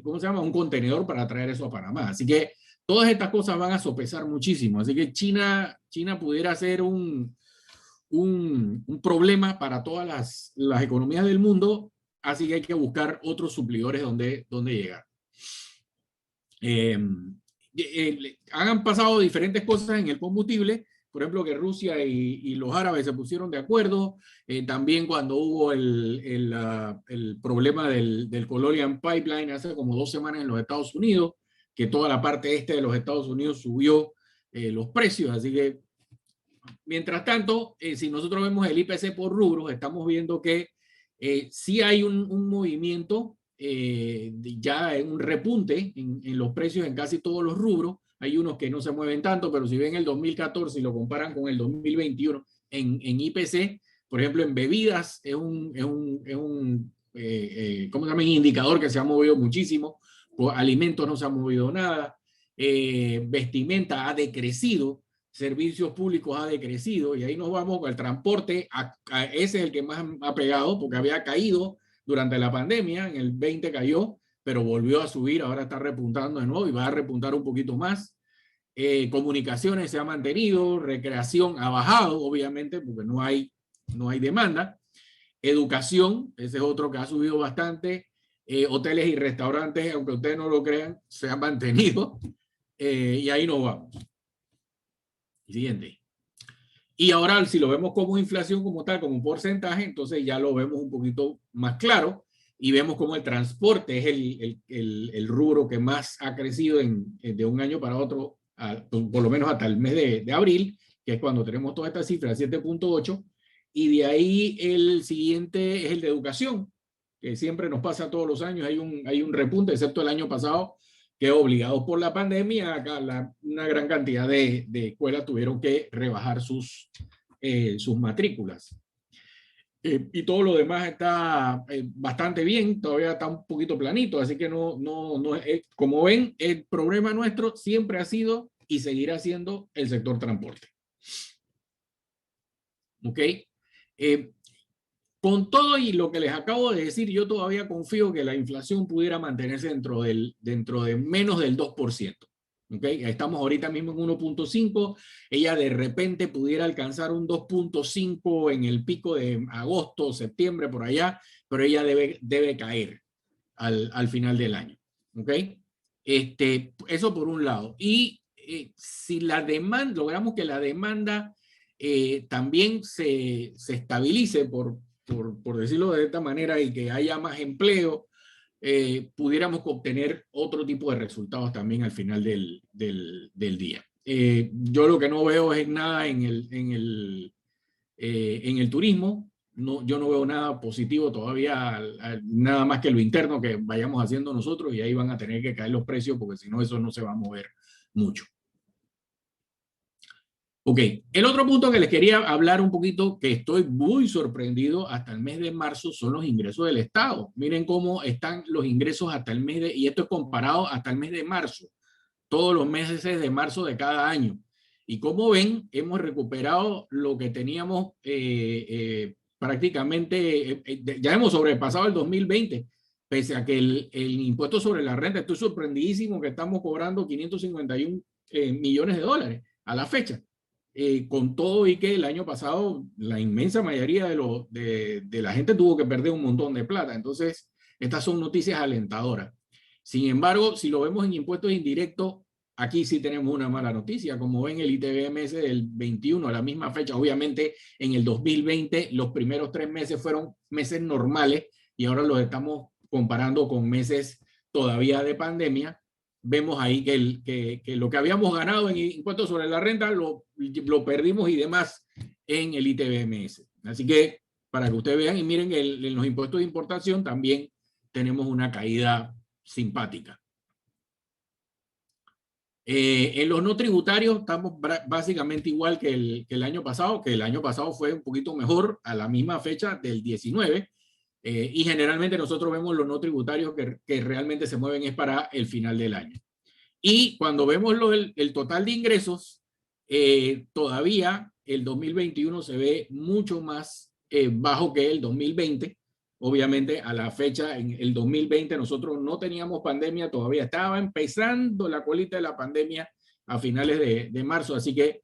¿cómo se llama? Un contenedor para traer eso a Panamá. Así que todas estas cosas van a sopesar muchísimo. Así que China pudiera ser un problema para todas las economías del mundo, así que hay que buscar otros suplidores donde llegar. Han pasado diferentes cosas en el combustible, por ejemplo que Rusia y los árabes se pusieron de acuerdo, también cuando hubo el problema del Colonial Pipeline hace como 2 semanas en los Estados Unidos, que toda la parte este de los Estados Unidos subió los precios, así que mientras tanto, si nosotros vemos el IPC por rubros, estamos viendo que sí hay un movimiento, ya un repunte en los precios en casi todos los rubros. Hay unos que no se mueven tanto, pero si ven el 2014 y lo comparan con el 2021 en IPC, por ejemplo, en bebidas es un ¿cómo se llama? Indicador que se ha movido muchísimo. Por alimentos no se ha movido nada. Vestimenta ha decrecido. Servicios públicos ha decrecido y ahí nos vamos con el transporte. Ese es el que más ha pegado porque había caído durante la pandemia, en el 20 cayó, pero volvió a subir, ahora está repuntando de nuevo y va a repuntar un poquito más. Comunicaciones se ha mantenido, recreación ha bajado, obviamente, porque no hay demanda. Educación, ese es otro que ha subido bastante. Hoteles y restaurantes, aunque ustedes no lo crean, se han mantenido. Y ahí nos vamos. Siguiente. Y ahora, si lo vemos como inflación como tal, como un porcentaje, entonces ya lo vemos un poquito más claro y vemos como el transporte es el rubro que más ha crecido de un año para otro, por lo menos hasta el mes de abril, que es cuando tenemos toda esta cifra, 7.8, y de ahí el siguiente es el de educación, que siempre nos pasa todos los años, hay un repunte, excepto el año pasado, que obligados por la pandemia, acá una gran cantidad de escuelas tuvieron que rebajar sus matrículas. Y todo lo demás está bastante bien, todavía está un poquito planito, así que no como ven, el problema nuestro siempre ha sido y seguirá siendo el sector transporte. ¿Ok? Con todo y lo que les acabo de decir, yo todavía confío que la inflación pudiera mantenerse dentro de menos del 2%. ¿Okay? Estamos ahorita mismo en 1.5, ella de repente pudiera alcanzar un 2.5 en el pico de agosto, septiembre, por allá, pero ella debe caer al final del año. ¿Okay? Eso por un lado. Y si la demanda, logramos que la demanda también se estabilice, por decirlo de esta manera, y que haya más empleo, pudiéramos obtener otro tipo de resultados también al final del día. Yo lo que no veo es nada en el turismo. No, yo no veo nada positivo todavía, nada más que lo interno que vayamos haciendo nosotros, y ahí van a tener que caer los precios, porque si no, eso no se va a mover mucho. Ok, el otro punto que les quería hablar un poquito, que estoy muy sorprendido hasta el mes de marzo, son los ingresos del Estado. Miren cómo están los ingresos hasta el mes de, y esto es comparado hasta el mes de marzo, todos los meses de marzo de cada año. Y como ven, hemos recuperado lo que teníamos prácticamente, ya hemos sobrepasado el 2020, pese a que el impuesto sobre la renta, estoy sorprendidísimo que estamos cobrando 551 millones de dólares a la fecha. Con todo y que el año pasado la inmensa mayoría de la gente tuvo que perder un montón de plata. Entonces, estas son noticias alentadoras. Sin embargo, si lo vemos en impuestos indirectos, aquí sí tenemos una mala noticia. Como ven, el ITBMS del 21 a la misma fecha, obviamente en el 2020 los primeros 3 meses fueron meses normales y ahora los estamos comparando con meses todavía de pandemia. Vemos ahí que lo que habíamos ganado en impuestos sobre la renta lo perdimos y demás en el ITBMS. Así que para que ustedes vean y miren, en los impuestos de importación también tenemos una caída simpática. En los no tributarios estamos básicamente igual que el año pasado, que el año pasado fue un poquito mejor a la misma fecha del 19. Y generalmente nosotros vemos los no tributarios que realmente se mueven es para el final del año. Y cuando vemos el total de ingresos, todavía el 2021 se ve mucho más bajo que el 2020. Obviamente a la fecha, en el 2020 nosotros no teníamos pandemia, todavía estaba empezando la colita de la pandemia a finales de marzo. Así que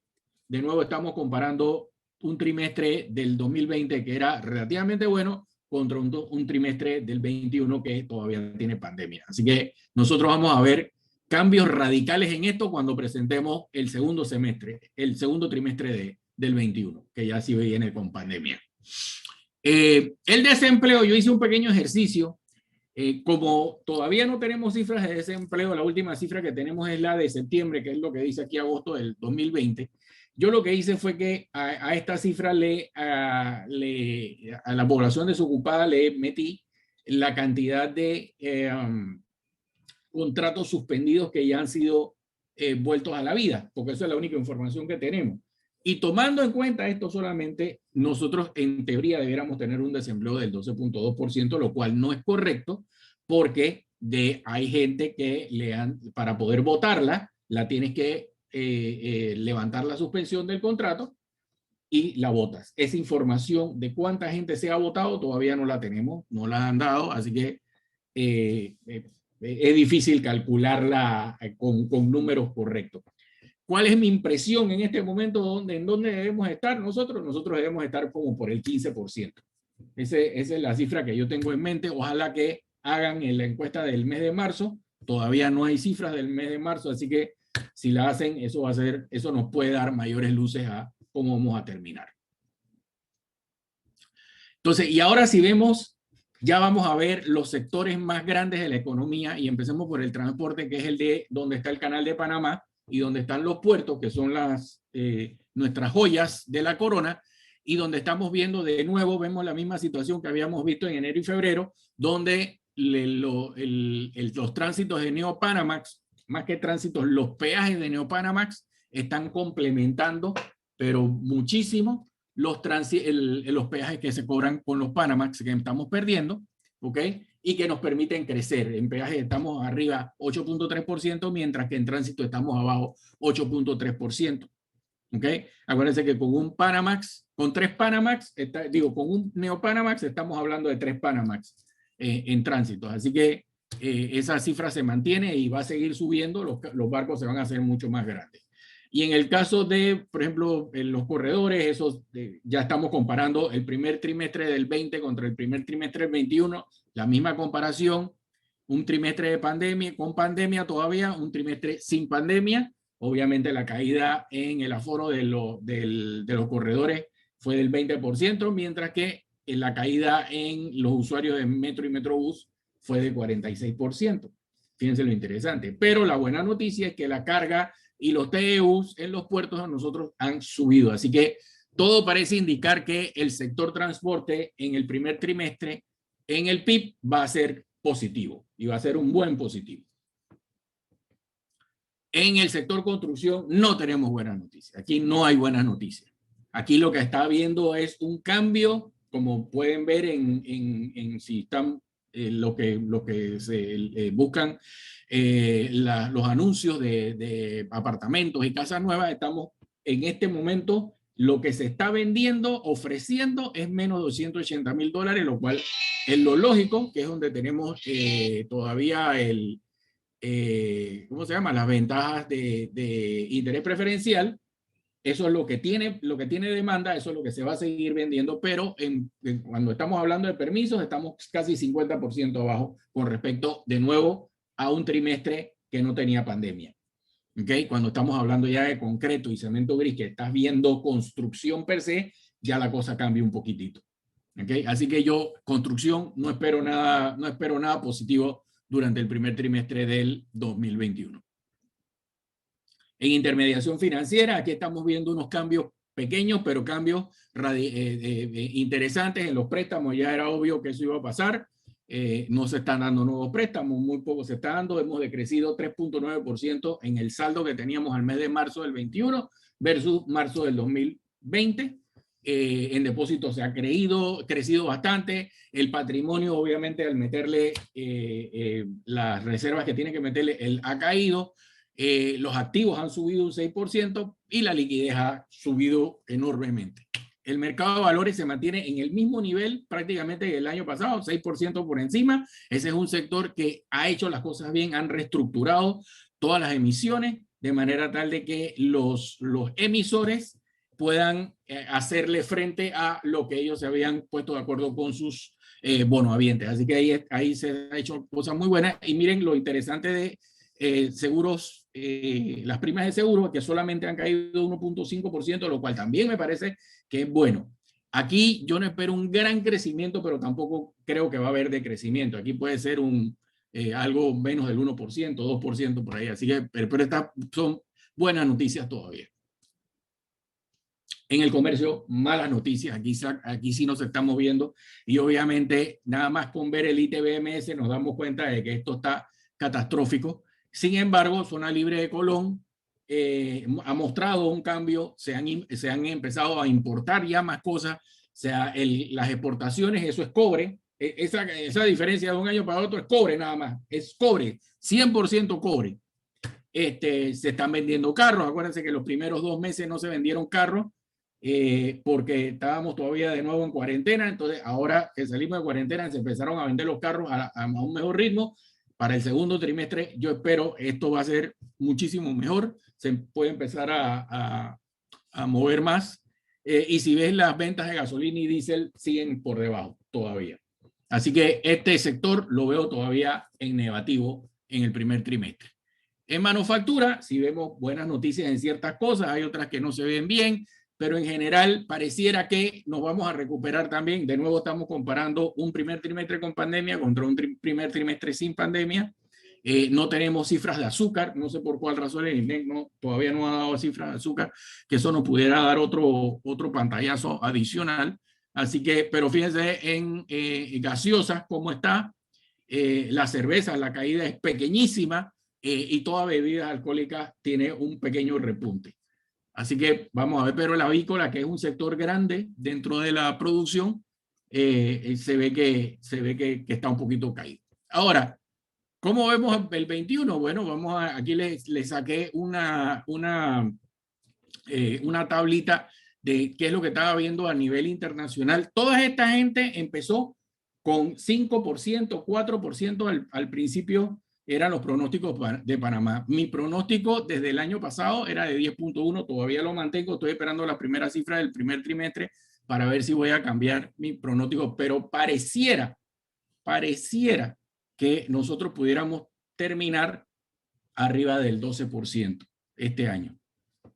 de nuevo estamos comparando un trimestre del 2020 que era relativamente bueno contra un trimestre del 21 que todavía tiene pandemia. Así que nosotros vamos a ver cambios radicales en esto cuando presentemos el segundo trimestre del 21, que ya sí viene con pandemia. El desempleo, yo hice un pequeño ejercicio. Como todavía no tenemos cifras de desempleo, la última cifra que tenemos es la de septiembre, que es lo que dice aquí agosto del 2020. Yo lo que hice fue que a esta cifra a la población desocupada le metí la cantidad de contratos suspendidos que ya han sido vueltos a la vida, porque esa es la única información que tenemos. Y tomando en cuenta esto solamente, nosotros en teoría deberíamos tener un desempleo del 12.2%, lo cual no es correcto, porque hay gente que para poder votarla, la tienes que levantar la suspensión del contrato y la votas. Esa información de cuánta gente se ha votado todavía no la tenemos, no la han dado, así que es difícil calcularla con números correctos. ¿Cuál es mi impresión en este momento? ¿En dónde debemos estar nosotros? Nosotros debemos estar como por el 15%. Esa es la cifra que yo tengo en mente. Ojalá que hagan en la encuesta del mes de marzo. Todavía no hay cifras del mes de marzo, así que si la hacen, eso nos puede dar mayores luces a cómo vamos a terminar. Entonces, y ahora si vemos, ya vamos a ver los sectores más grandes de la economía y empecemos por el transporte, que es el de donde está el Canal de Panamá y donde están los puertos, que son nuestras joyas de la corona, y donde estamos viendo de nuevo, vemos la misma situación que habíamos visto en enero y febrero, donde los tránsitos de Neopanamax, más que tránsitos, los peajes de Neopanamax están complementando, pero muchísimo, los peajes que se cobran con los Panamax que estamos perdiendo, ¿ok? Y que nos permiten crecer. En peajes estamos arriba 8.3%, mientras que en tránsito estamos abajo 8.3%. ¿Ok? Acuérdense que con un Panamax, con 3 Panamax, con un Neopanamax estamos hablando de 3 Panamax en tránsito. Así que esa cifra se mantiene y va a seguir subiendo, los barcos se van a hacer mucho más grandes. Y en el caso de, por ejemplo, en los corredores, esos, ya estamos comparando el primer trimestre del 20 contra el primer trimestre del 21, la misma comparación, un trimestre de pandemia, con pandemia todavía, un trimestre sin pandemia. Obviamente la caída en el aforo de los corredores fue del 20%, mientras que la caída en los usuarios de Metro y Metrobús fue de 46%. Fíjense lo interesante. Pero la buena noticia es que la carga y los TEUs en los puertos a nosotros han subido. Así que todo parece indicar que el sector transporte en el primer trimestre en el PIB va a ser positivo y va a ser un buen positivo. En el sector construcción no tenemos buenas noticias. Aquí no hay buenas noticias. Aquí lo que está habiendo es un cambio, como pueden ver en si están lo que se buscan los anuncios de apartamentos y casas nuevas. Estamos en este momento, lo que se está vendiendo, ofreciendo es menos de $280,000, lo cual es lo lógico, que es donde tenemos todavía ¿cómo se llama? Las ventajas de interés preferencial. Eso es lo que tiene demanda, eso es lo que se va a seguir vendiendo, pero cuando estamos hablando de permisos, estamos casi 50% abajo con respecto, de nuevo, a un trimestre que no tenía pandemia. ¿Okay? Cuando estamos hablando ya de concreto y cemento gris, que estás viendo construcción per se, ya la cosa cambia un poquitito. ¿Okay? Así que yo, construcción, no espero nada positivo durante el primer trimestre del 2021. En intermediación financiera, aquí estamos viendo unos cambios pequeños, pero cambios interesantes en los préstamos. Ya era obvio que eso iba a pasar. No se están dando nuevos préstamos, muy poco se está dando. Hemos decrecido 3.9% en el saldo que teníamos al mes de marzo del 21 versus marzo del 2020. En depósitos se ha crecido bastante. El patrimonio, obviamente, al meterle las reservas que tiene que meterle, él ha caído. Los activos han subido un 6% y la liquidez ha subido enormemente. El mercado de valores se mantiene en el mismo nivel prácticamente que el año pasado, 6% por encima. Ese es un sector que ha hecho las cosas bien, han reestructurado todas las emisiones de manera tal de que los emisores puedan hacerle frente a lo que ellos se habían puesto de acuerdo con sus bonohabientes. Así que ahí se han hecho cosas muy buenas. Y miren lo interesante de seguros, las primas de seguro, que solamente han caído 1.5%, lo cual también me parece que es bueno. Aquí yo no espero un gran crecimiento, pero tampoco creo que va a haber decrecimiento. Aquí puede ser algo menos del 1%, 2% por ahí. Así que, pero estas son buenas noticias todavía. En el comercio, malas noticias. Aquí sí nos estamos viendo y obviamente nada más con ver el ITBMS nos damos cuenta de que esto está catastrófico. Sin embargo, Zona Libre de Colón ha mostrado un cambio, se han empezado a importar ya más cosas, o sea, las exportaciones, eso es cobre, esa diferencia de un año para otro es cobre nada más, es cobre, 100% cobre. Se están vendiendo carros, acuérdense que los primeros 2 meses no se vendieron carros porque estábamos todavía de nuevo en cuarentena, entonces ahora que salimos de cuarentena se empezaron a vender los carros a un mejor ritmo. Para el segundo trimestre, yo espero esto va a ser muchísimo mejor. Se puede empezar a mover más. Y si ves, las ventas de gasolina y diésel siguen por debajo todavía. Así que este sector lo veo todavía en negativo en el primer trimestre. En manufactura, si vemos buenas noticias en ciertas cosas, hay otras que no se ven bien, pero en general pareciera que nos vamos a recuperar también. De nuevo estamos comparando un primer trimestre con pandemia contra un primer trimestre sin pandemia. No tenemos cifras de azúcar, no sé por cuál razón el INEC todavía no ha dado cifras de azúcar, que eso nos pudiera dar otro pantallazo adicional. Así que, pero fíjense en gaseosas cómo está, la cerveza, la caída es pequeñísima y toda bebida alcohólica tiene un pequeño repunte. Así que vamos a ver, pero la avícola, que es un sector grande dentro de la producción, se ve que está un poquito caído. Ahora, ¿cómo vemos el 21? Bueno, aquí les saqué una tablita de qué es lo que estaba viendo a nivel internacional. Toda esta gente empezó con 5%, 4% al principio eran los pronósticos de Panamá. Mi pronóstico desde el año pasado era de 10.1, todavía lo mantengo, estoy esperando la primera cifra del primer trimestre para ver si voy a cambiar mi pronóstico, pero pareciera que nosotros pudiéramos terminar arriba del 12% este año.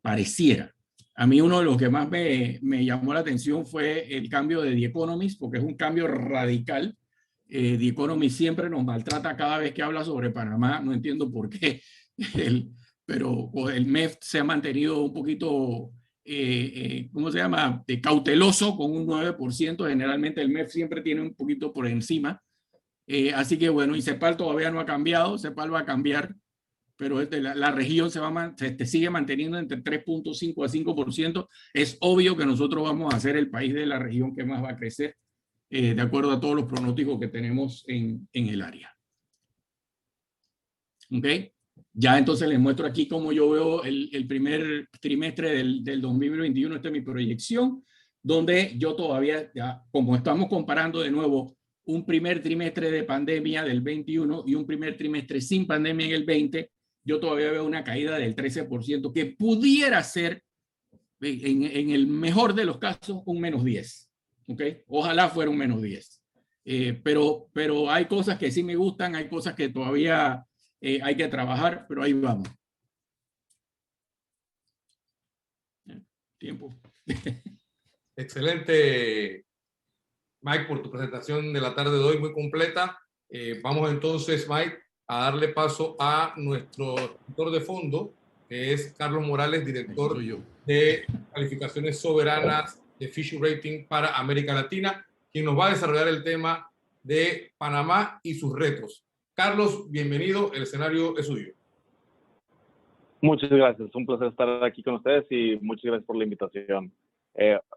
Pareciera. A mí uno de los que más me llamó la atención fue el cambio de The Economist, porque es un cambio radical. The Economist siempre nos maltrata cada vez que habla sobre Panamá. No entiendo por qué, pero el MEF se ha mantenido un poquito, ¿cómo se llama? Cauteloso con un 9%. Generalmente el MEF siempre tiene un poquito por encima. Así que bueno, y CEPAL todavía no ha cambiado. CEPAL va a cambiar, pero la región se sigue manteniendo entre 3.5 a 5%. Es obvio que nosotros vamos a ser el país de la región que más va a crecer, de acuerdo a todos los pronósticos que tenemos en el área. ¿Ok? Ya entonces les muestro aquí cómo yo veo el primer trimestre del 2021. Esta es mi proyección, donde yo todavía, ya, como estamos comparando de nuevo un primer trimestre de pandemia del 21 y un primer trimestre sin pandemia en el 20, yo todavía veo una caída del 13%, que pudiera ser, en el mejor de los casos, un menos 10. ¿Okay? Ojalá fuera un menos 10. Pero hay cosas que sí me gustan, hay cosas que todavía hay que trabajar, pero ahí vamos. Tiempo. Excelente, Mike, por tu presentación de la tarde de hoy, muy completa. Vamos entonces, Mike, a darle paso a nuestro director de fondo, que es Carlos Morales, director de calificaciones soberanas de Fitch Rating para América Latina, quien nos va a desarrollar el tema de Panamá y sus retos. Carlos, bienvenido, el escenario es suyo. Muchas gracias, un placer estar aquí con ustedes y muchas gracias por la invitación.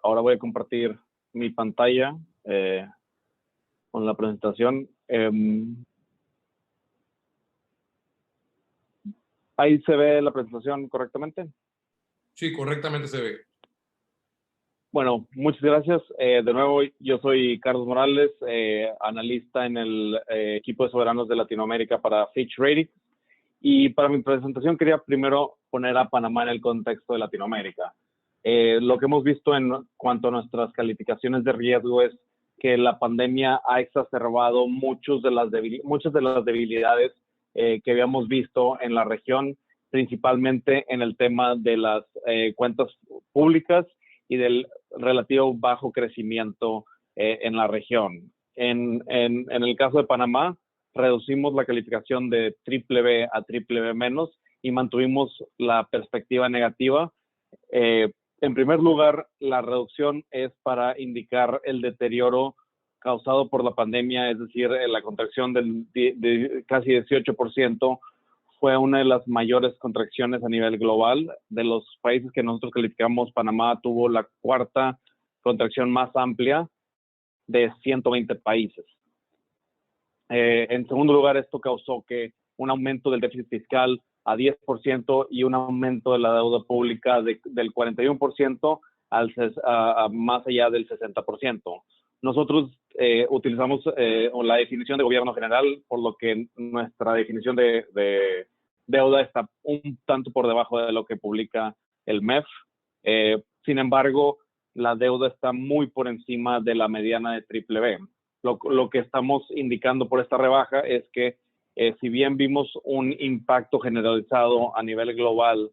Ahora voy a compartir mi pantalla con la presentación. ¿Ahí se ve la presentación correctamente? Sí, correctamente se ve. Bueno, muchas gracias. De nuevo, yo soy Carlos Morales, analista en el equipo de soberanos de Latinoamérica para Fitch Ratings. Y para mi presentación quería primero poner a Panamá en el contexto de Latinoamérica. Lo que hemos visto en cuanto a nuestras calificaciones de riesgo es que la pandemia ha exacerbado muchas de las debilidades que habíamos visto en la región, principalmente en el tema de las cuentas públicas y del relativo bajo crecimiento en la región. En el caso de Panamá, reducimos la calificación de BBB a BBB- y mantuvimos la perspectiva negativa. En primer lugar, la reducción es para indicar el deterioro causado por la pandemia, es decir, la contracción de casi 18%, fue una de las mayores contracciones a nivel global. De los países que nosotros calificamos, Panamá tuvo la cuarta contracción más amplia de 120 países. En segundo lugar, esto causó que un aumento del déficit fiscal a 10% y un aumento de la deuda pública del 41% a más allá del 60%. Nosotros utilizamos la definición de gobierno general, por lo que nuestra definición de deuda está un tanto por debajo de lo que publica el MEF. Sin embargo, la deuda está muy por encima de la mediana de BBB. Lo que estamos indicando por esta rebaja es que si bien vimos un impacto generalizado a nivel global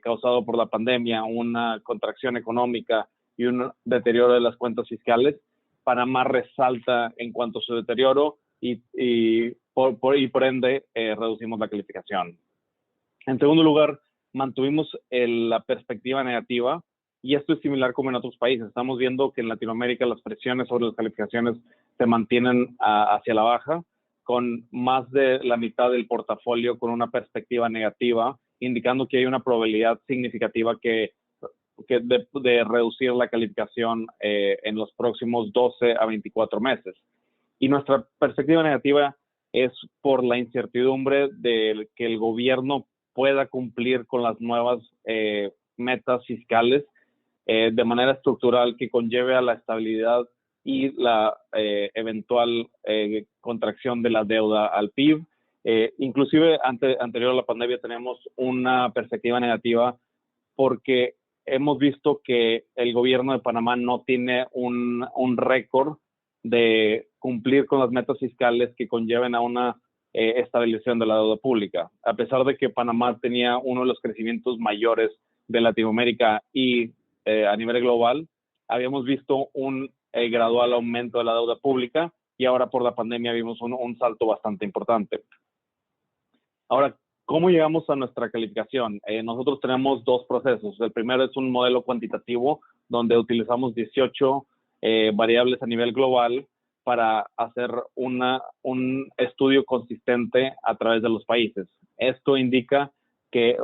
causado por la pandemia, una contracción económica y un deterioro de las cuentas fiscales, Panamá resalta en cuanto a su deterioro y por ende reducimos la calificación. En segundo lugar, mantuvimos la perspectiva negativa, y esto es similar como en otros países. Estamos viendo que en Latinoamérica las presiones sobre las calificaciones se mantienen hacia la baja, con más de la mitad del portafolio con una perspectiva negativa, indicando que hay una probabilidad significativa de reducir la calificación en los próximos 12 a 24 meses. Y nuestra perspectiva negativa es por la incertidumbre de que el gobierno pueda cumplir con las nuevas metas fiscales de manera estructural que conlleve a la estabilidad y la eventual contracción de la deuda al PIB. Inclusive anterior a la pandemia tenemos una perspectiva negativa porque hemos visto que el gobierno de Panamá no tiene un récord de cumplir con las metas fiscales que conlleven a una estabilización de la deuda pública. A pesar de que Panamá tenía uno de los crecimientos mayores de Latinoamérica y a nivel global, habíamos visto un gradual aumento de la deuda pública y ahora por la pandemia vimos un salto bastante importante. Ahora, ¿cómo llegamos a nuestra calificación? Nosotros tenemos dos procesos. El primero es un modelo cuantitativo donde utilizamos 18 variables a nivel global para hacer un estudio consistente a través de los países. Esto indica que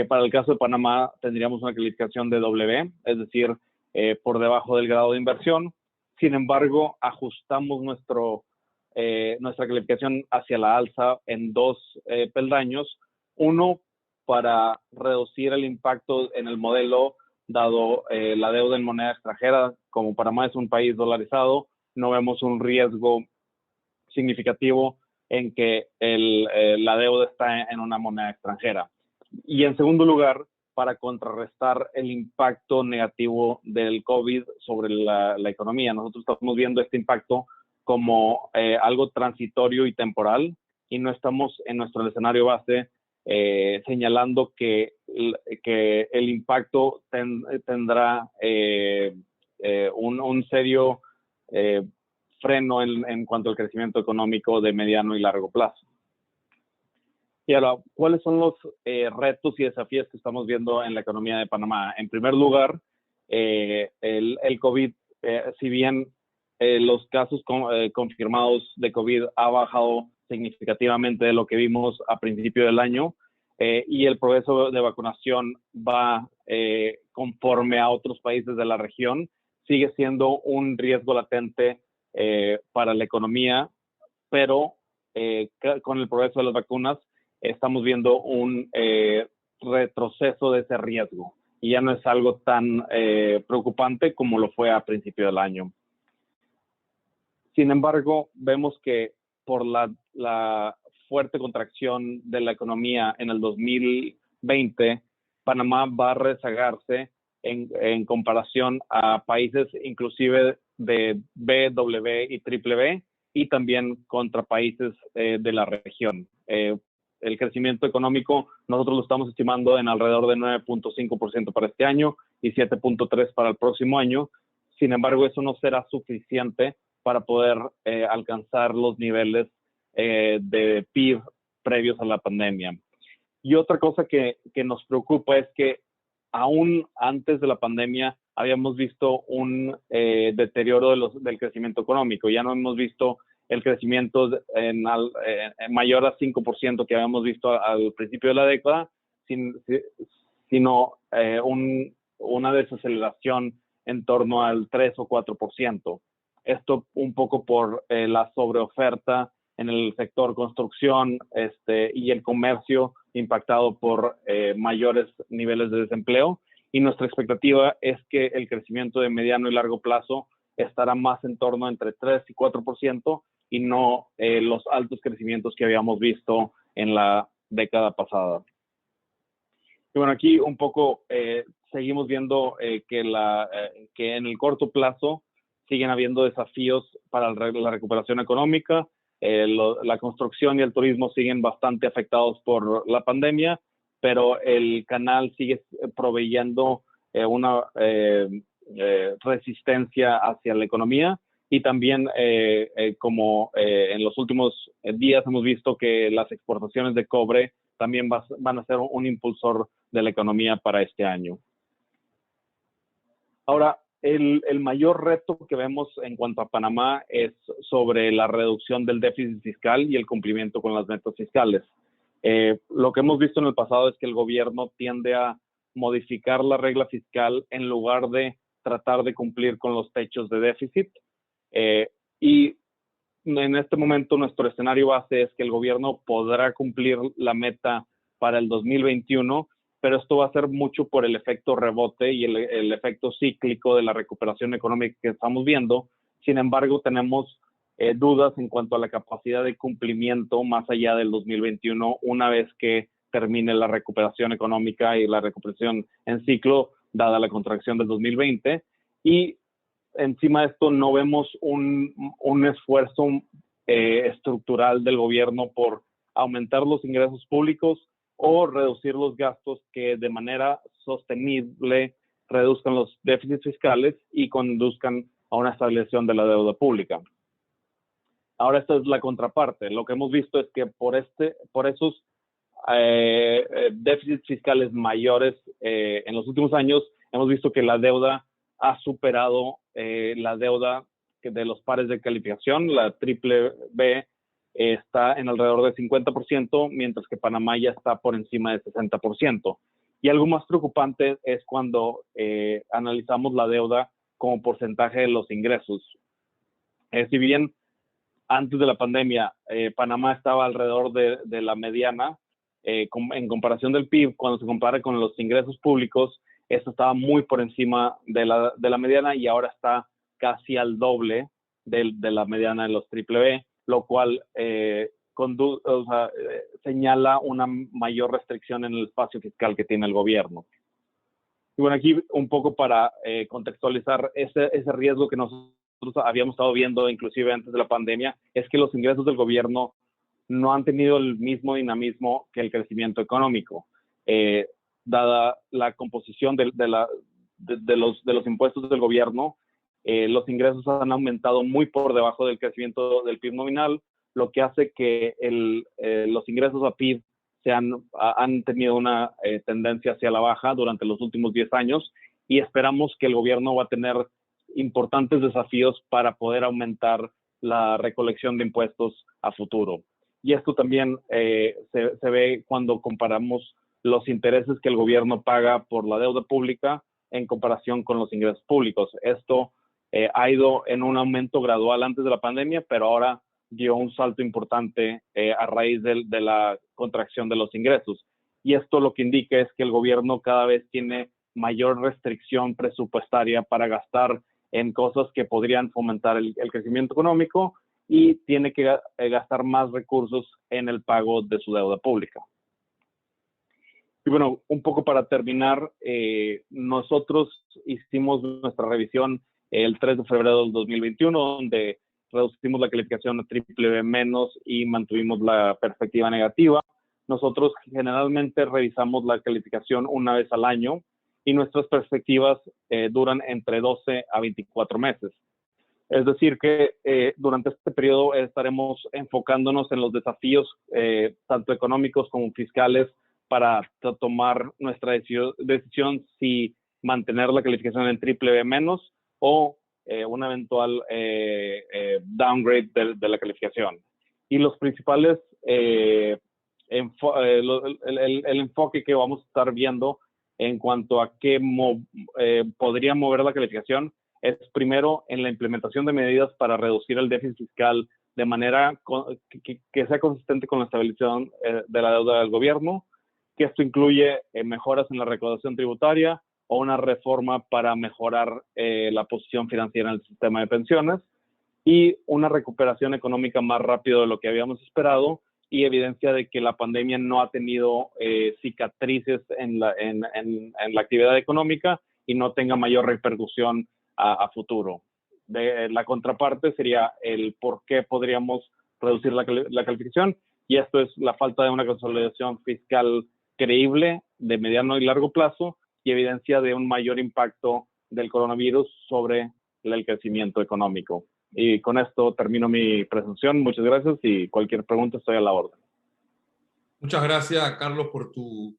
para el caso de Panamá tendríamos una calificación de W, es decir, por debajo del grado de inversión. Sin embargo, ajustamos nuestra calificación hacia la alza en dos peldaños. Uno, para reducir el impacto en el modelo dado la deuda en moneda extranjera. Como Panamá es un país dolarizado, no vemos un riesgo significativo en que la deuda está en una moneda extranjera. Y en segundo lugar, para contrarrestar el impacto negativo del COVID sobre la economía. Nosotros estamos viendo este impacto como algo transitorio y temporal y no estamos en nuestro escenario base señalando que el impacto tendrá un serio freno en cuanto al crecimiento económico de mediano y largo plazo. Y ahora, ¿cuáles son los retos y desafíos que estamos viendo en la economía de Panamá? En primer lugar, el COVID, si bien los casos confirmados de COVID ha bajado significativamente de lo que vimos a principio del año y el progreso de vacunación va conforme a otros países de la región, sigue siendo un riesgo latente para la economía, pero con el progreso de las vacunas estamos viendo un retroceso de ese riesgo y ya no es algo tan preocupante como lo fue a principio del año. Sin embargo, vemos que por la fuerte contracción de la economía en el 2020, Panamá va a rezagarse en comparación a países inclusive de B, W y triple B y también contra países de la región. El crecimiento económico nosotros lo estamos estimando en alrededor de 9.5% para este año y 7.3% para el próximo año. Sin embargo, eso no será suficiente para poder alcanzar los niveles de PIB previos a la pandemia. Y otra cosa que nos preocupa es que aún antes de la pandemia habíamos visto un deterioro del crecimiento económico. Ya no hemos visto el crecimiento en mayor a 5% que habíamos visto al principio de la década, sino una desaceleración en torno al 3 o 4%. Esto un poco por la sobreoferta en el sector construcción y el comercio impactado por mayores niveles de desempleo. Y nuestra expectativa es que el crecimiento de mediano y largo plazo estará más en torno entre 3 y 4% y no los altos crecimientos que habíamos visto en la década pasada. Y bueno, aquí un poco seguimos viendo que en el corto plazo siguen habiendo desafíos para la recuperación económica. La construcción y el turismo siguen bastante afectados por la pandemia, pero el canal sigue proveyendo una resistencia hacia la economía y también como en los últimos días hemos visto que las exportaciones de cobre también van a ser un impulsor de la economía para este año. Ahora, el mayor reto que vemos en cuanto a Panamá es sobre la reducción del déficit fiscal y el cumplimiento con las metas fiscales. Lo que hemos visto en el pasado es que el gobierno tiende a modificar la regla fiscal en lugar de tratar de cumplir con los techos de déficit. Y en este momento nuestro escenario base es que el gobierno podrá cumplir la meta para el 2021, pero esto va a ser mucho por el efecto rebote y el efecto cíclico de la recuperación económica que estamos viendo, Sin embargo, tenemos dudas en cuanto a la capacidad de cumplimiento más allá del 2021, una vez que termine la recuperación económica y la recuperación en ciclo, dada la contracción del 2020. Y encima de esto no vemos un esfuerzo estructural del gobierno por aumentar los ingresos públicos o reducir los gastos que de manera sostenible reduzcan los déficits fiscales y conduzcan a una estabilización de la deuda pública. Ahora, esta es la contraparte. Lo que hemos visto es que por esos déficits fiscales mayores en los últimos años, hemos visto que la deuda ha superado la deuda de los pares de calificación. La triple B está en alrededor del 50%, mientras que Panamá ya está por encima del 60%. Y algo más preocupante es cuando analizamos la deuda como porcentaje de los ingresos. Si bien antes de la pandemia Panamá estaba alrededor de la mediana, en comparación del PIB, cuando se compara con los ingresos públicos, esto estaba muy por encima de la mediana y ahora está casi al doble de la mediana de los BBB, lo cual señala una mayor restricción en el espacio fiscal que tiene el gobierno. Y bueno, aquí un poco para contextualizar ese riesgo que nosotros habíamos estado viendo inclusive antes de la pandemia, es que los ingresos del gobierno no han tenido el mismo dinamismo que el crecimiento económico. Dada la composición de los impuestos del gobierno, los ingresos han aumentado muy por debajo del crecimiento del PIB nominal, lo que hace que los ingresos a PIB han tenido una tendencia hacia la baja durante los últimos 10 años y esperamos que el gobierno va a tener importantes desafíos para poder aumentar la recolección de impuestos a futuro. Y esto también se ve cuando comparamos los intereses que el gobierno paga por la deuda pública en comparación con los ingresos públicos. Esto ha ido en un aumento gradual antes de la pandemia, pero ahora dio un salto importante a raíz de la contracción de los ingresos. Y esto lo que indica es que el gobierno cada vez tiene mayor restricción presupuestaria para gastar en cosas que podrían fomentar el crecimiento económico y tiene que gastar más recursos en el pago de su deuda pública. Y bueno, un poco para terminar, nosotros hicimos nuestra revisión el 3 de febrero del 2021, donde reducimos la calificación a BBB- y mantuvimos la perspectiva negativa. Nosotros generalmente revisamos la calificación una vez al año y nuestras perspectivas duran entre 12 a 24 meses. Es decir que durante este periodo estaremos enfocándonos en los desafíos tanto económicos como fiscales para tomar nuestra decisión si mantener la calificación en BBB- o un eventual downgrade de la calificación. Y los principales, el enfoque que vamos a estar viendo en cuanto a qué podría mover la calificación es primero en la implementación de medidas para reducir el déficit fiscal de manera que sea consistente con la estabilización de la deuda del gobierno, que esto incluye mejoras en la recaudación tributaria o una reforma para mejorar la posición financiera en el sistema de pensiones y una recuperación económica más rápido de lo que habíamos esperado y evidencia de que la pandemia no ha tenido cicatrices en la actividad económica y no tenga mayor repercusión a futuro. La contraparte sería el por qué podríamos reducir la calificación, y esto es la falta de una consolidación fiscal creíble de mediano y largo plazo y evidencia de un mayor impacto del coronavirus sobre el crecimiento económico. Y con esto termino mi presentación. Muchas gracias y cualquier pregunta estoy a la orden. Muchas gracias, Carlos, por tu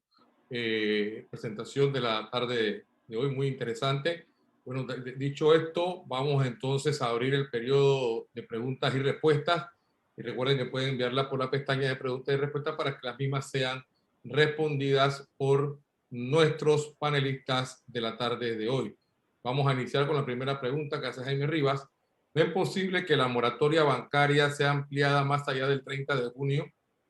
presentación de la tarde de hoy, muy interesante. Bueno, dicho esto, vamos entonces a abrir el periodo de preguntas y respuestas. Y recuerden que pueden enviarlas por la pestaña de preguntas y respuestas para que las mismas sean respondidas por nuestros panelistas de la tarde de hoy. Vamos a iniciar con la primera pregunta que hace Jaime Rivas. ¿Es posible que la moratoria bancaria sea ampliada más allá del 30 de junio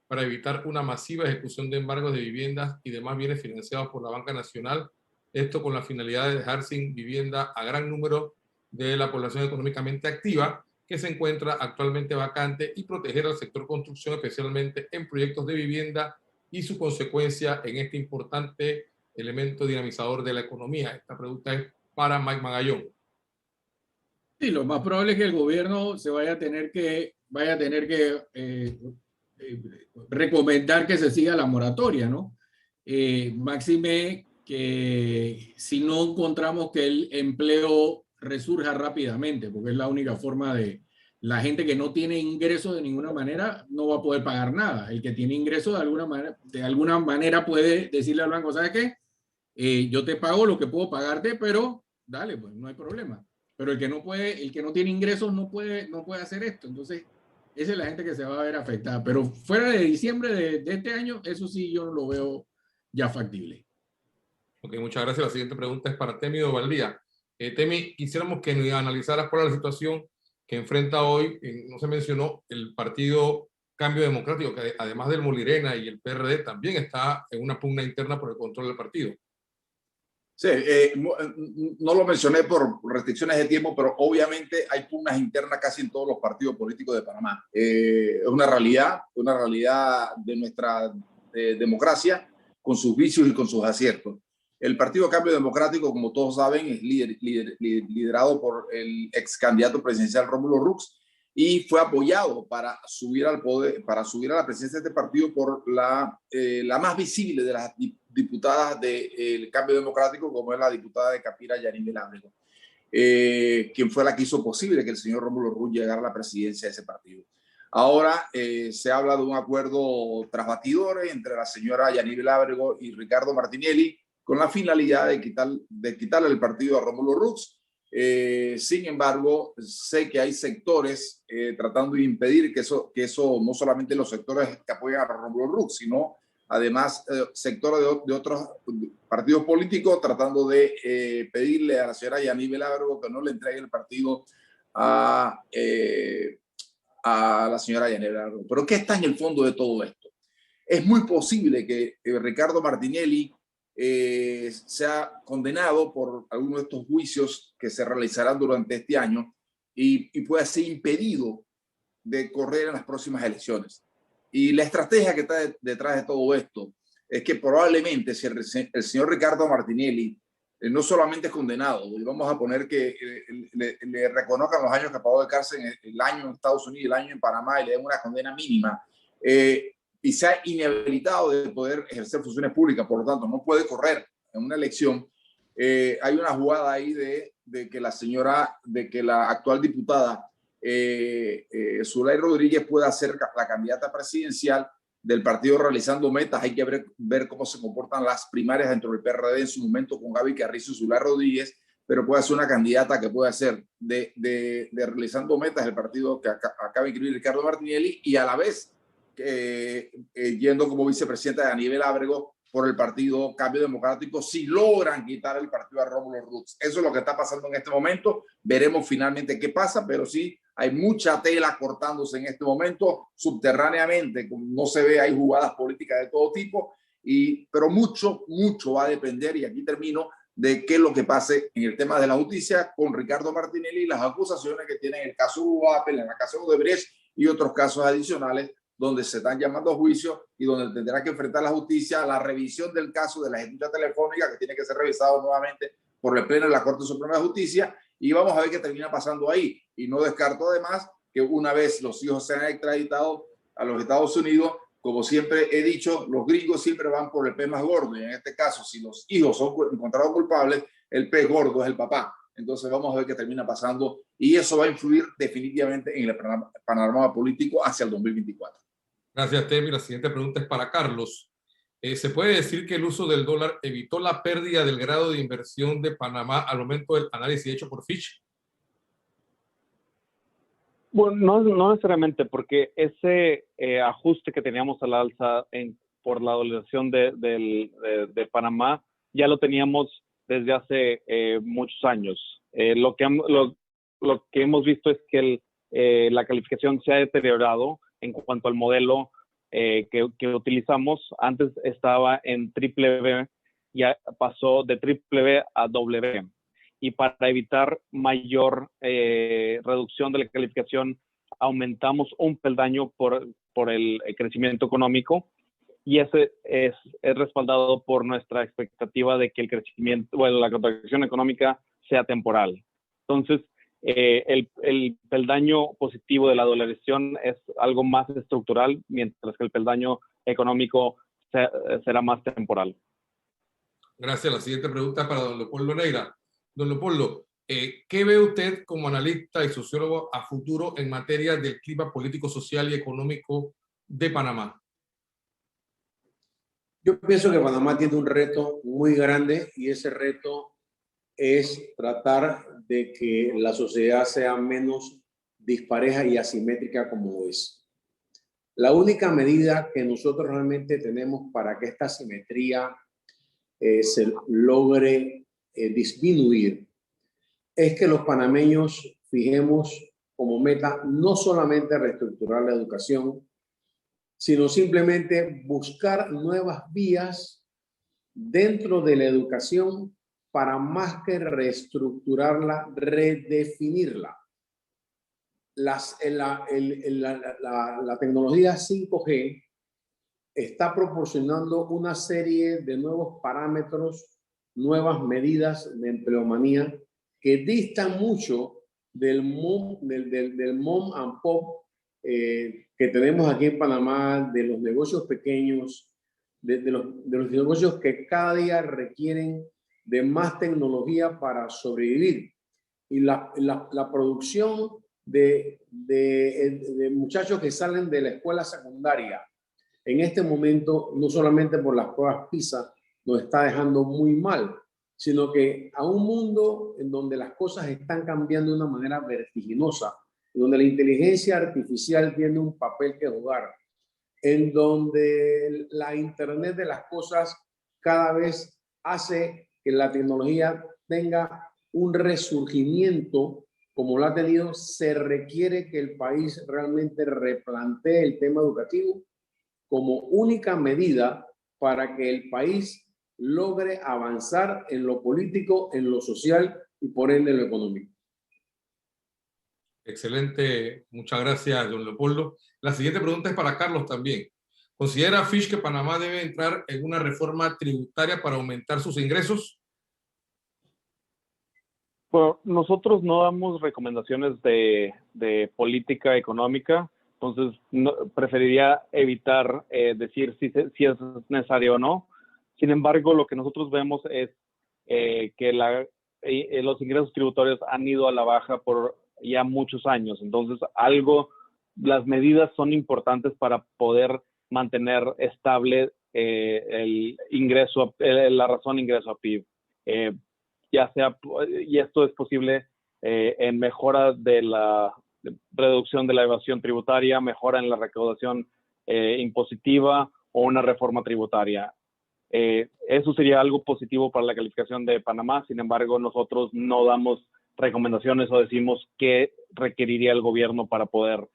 para evitar una masiva ejecución de embargos de viviendas y demás bienes financiados por la Banca Nacional? Esto con la finalidad de dejar sin vivienda a gran número de la población económicamente activa que se encuentra actualmente vacante y proteger al sector construcción, especialmente en proyectos de vivienda y su consecuencia en este importante elemento dinamizador de la economía. Esta pregunta es para Mike Magallón. Sí, lo más probable es que el gobierno se vaya a tener que recomendar que se siga la moratoria, ¿no? Máxime que si no encontramos que el empleo resurja rápidamente, porque es la única forma de la gente que no tiene ingresos de ninguna manera no va a poder pagar nada. El que tiene ingresos de alguna manera puede decirle al banco, ¿sabes qué? Yo te pago lo que puedo pagarte, pero dale, pues no hay problema. Pero el que no puede, el que no tiene ingresos no puede hacer esto. Entonces, esa es la gente que se va a ver afectada. Pero fuera de diciembre de este año, eso sí yo no lo veo ya factible. Ok, muchas gracias. La siguiente pregunta es para Temi Valdía. Temi, quisiéramos que nos analizaras cuál es la situación que enfrenta hoy, no se mencionó, el partido Cambio Democrático, que además del Molirena y el PRD, también está en una pugna interna por el control del partido. Sí, no lo mencioné por restricciones de tiempo, pero obviamente hay pugnas internas casi en todos los partidos políticos de Panamá. Es una realidad de nuestra democracia, con sus vicios y con sus aciertos. El Partido Cambio Democrático, como todos saben, es liderado por el ex candidato presidencial Rómulo Rux y fue apoyado para subir al poder, para subir a la presidencia de este partido por la más visible de las diputadas del Cambio Democrático, como es la diputada de Capira, Yanine Lábrego, quien fue la que hizo posible que el señor Rómulo Rux llegara a la presidencia de ese partido. Ahora se habla de un acuerdo tras bastidores entre la señora Yanine Lábrego y Ricardo Martinelli con la finalidad de quitarle el partido a Rómulo Rux. Sin embargo, sé que hay sectores tratando de impedir que eso no solamente los sectores que apoyan a Rómulo Rux, sino además sectores de otros partidos políticos tratando de pedirle a la señora Yanine Lábrego que no le entregue el partido a la señora Yanine Lábrego. Pero ¿qué está en el fondo de todo esto? Es muy posible que Ricardo Martinelli sea condenado por alguno de estos juicios que se realizarán durante este año y pueda ser impedido de correr en las próximas elecciones. Y la estrategia que está detrás de todo esto es que probablemente si el señor Ricardo Martinelli no solamente es condenado, y vamos a poner que le reconozcan los años que pagó de cárcel, el año en Estados Unidos, el año en Panamá, y le den una condena mínima, y se ha inhabilitado de poder ejercer funciones públicas, por lo tanto no puede correr en una elección. Hay una jugada ahí de que la actual diputada Zulay Rodríguez pueda ser la candidata presidencial del partido realizando metas. Hay que ver cómo se comportan las primarias dentro del PRD en su momento con Gaby Carrizo y Zulay Rodríguez, pero puede ser una candidata que puede ser de realizando metas el partido que acaba de inscribir Ricardo Martinelli y a la vez yendo como vicepresidenta de Yanine Lábrego por el partido Cambio Democrático si logran quitar el partido a Rómulo Rux. Eso es lo que está pasando en este momento. Veremos finalmente qué pasa, pero sí hay mucha tela cortándose en este momento subterráneamente. No se ve, hay jugadas políticas de todo tipo, pero mucho va a depender, y aquí termino, de qué es lo que pase en el tema de la justicia con Ricardo Martinelli y las acusaciones que tiene en el caso Uapel, en el caso de Odebrecht y otros casos adicionales donde se están llamando a juicio y donde tendrá que enfrentar la justicia a la revisión del caso de la escucha telefónica que tiene que ser revisado nuevamente por el Pleno de la Corte Suprema de Justicia, y vamos a ver qué termina pasando ahí. Y no descarto además que una vez los hijos sean extraditados a los Estados Unidos, como siempre he dicho, los gringos siempre van por el pez más gordo, y en este caso, si los hijos son encontrados culpables, el pez gordo es el papá. Entonces vamos a ver qué termina pasando, y eso va a influir definitivamente en el panorama político hacia el 2024. Gracias, Temi. La siguiente pregunta es para Carlos. ¿Se puede decir que el uso del dólar evitó la pérdida del grado de inversión de Panamá al momento del análisis hecho por Fitch? Bueno, no necesariamente, porque ese ajuste que teníamos al alza por la dolarización de Panamá ya lo teníamos desde hace muchos años. Lo que hemos visto es que la calificación se ha deteriorado en cuanto al modelo que utilizamos. Antes estaba en triple B, ya pasó de triple B a doble B. y para evitar mayor reducción de la calificación, aumentamos un peldaño por el crecimiento económico, y ese es respaldado por nuestra expectativa de que el crecimiento, bueno, la contracción económica sea temporal. Entonces, el peldaño positivo de la dolarización es algo más estructural, mientras que el peldaño económico será más temporal. Gracias. La siguiente pregunta es para don Leopoldo Neira. Don Leopoldo, ¿qué ve usted como analista y sociólogo a futuro en materia del clima político, social y económico de Panamá? Yo pienso que Panamá tiene un reto muy grande, y ese reto es tratar de que la sociedad sea menos dispareja y asimétrica como es. La única medida que nosotros realmente tenemos para que esta asimetría se logre disminuir es que los panameños fijemos como meta no solamente reestructurar la educación, sino simplemente buscar nuevas vías dentro de la educación para, más que reestructurarla, redefinirla. La tecnología 5G está proporcionando una serie de nuevos parámetros, nuevas medidas de empleomanía que distan mucho del mom and pop que tenemos aquí en Panamá, de los negocios pequeños, de los negocios que cada día requieren de más tecnología para sobrevivir. Y la producción de muchachos que salen de la escuela secundaria en este momento, no solamente por las pruebas PISA, nos está dejando muy mal, sino que a un mundo en donde las cosas están cambiando de una manera vertiginosa, en donde la inteligencia artificial tiene un papel que jugar, en donde la Internet de las cosas cada vez hace que la tecnología tenga un resurgimiento como lo ha tenido, se requiere que el país realmente replantee el tema educativo como única medida para que el país logre avanzar en lo político, en lo social y por ende en lo económico. Excelente, muchas gracias, don Leopoldo. La siguiente pregunta es para Carlos también. ¿Considera Fish que Panamá debe entrar en una reforma tributaria para aumentar sus ingresos? Bueno, nosotros no damos recomendaciones de política económica, entonces preferiría evitar decir si es necesario o no. Sin embargo, lo que nosotros vemos es que los ingresos tributarios han ido a la baja por ya muchos años. Entonces, las medidas son importantes para poder mantener estable el ingreso, la razón ingreso a PIB. Y esto es posible en mejora de la reducción de la evasión tributaria, mejora en la recaudación impositiva o una reforma tributaria. Eso sería algo positivo para la calificación de Panamá. Sin embargo, nosotros no damos recomendaciones o decimos qué requeriría el gobierno para poder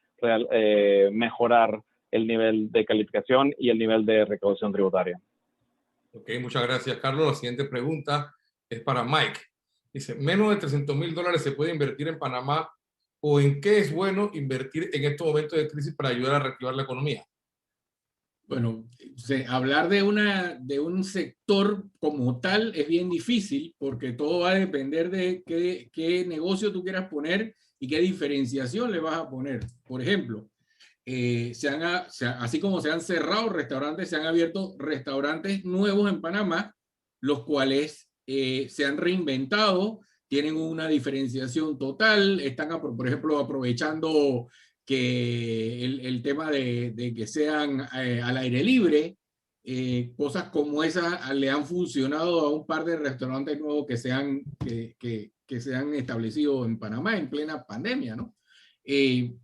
mejorar el nivel de calificación y el nivel de recaudación tributaria. Ok, muchas gracias, Carlos. La siguiente pregunta es para Mike. Dice, ¿menos de $300,000 se puede invertir en Panamá, o en qué es bueno invertir en estos momentos de crisis para ayudar a reactivar la economía? Bueno, hablar de un sector como tal es bien difícil, porque todo va a depender de qué negocio tú quieras poner y qué diferenciación le vas a poner. Por ejemplo, así como se han cerrado restaurantes, se han abierto restaurantes nuevos en Panamá, los cuales se han reinventado, tienen una diferenciación total, están, por ejemplo, aprovechando que el tema de que sean al aire libre, cosas como esas le han funcionado a un par de restaurantes nuevos que se han establecido en Panamá en plena pandemia, ¿no? El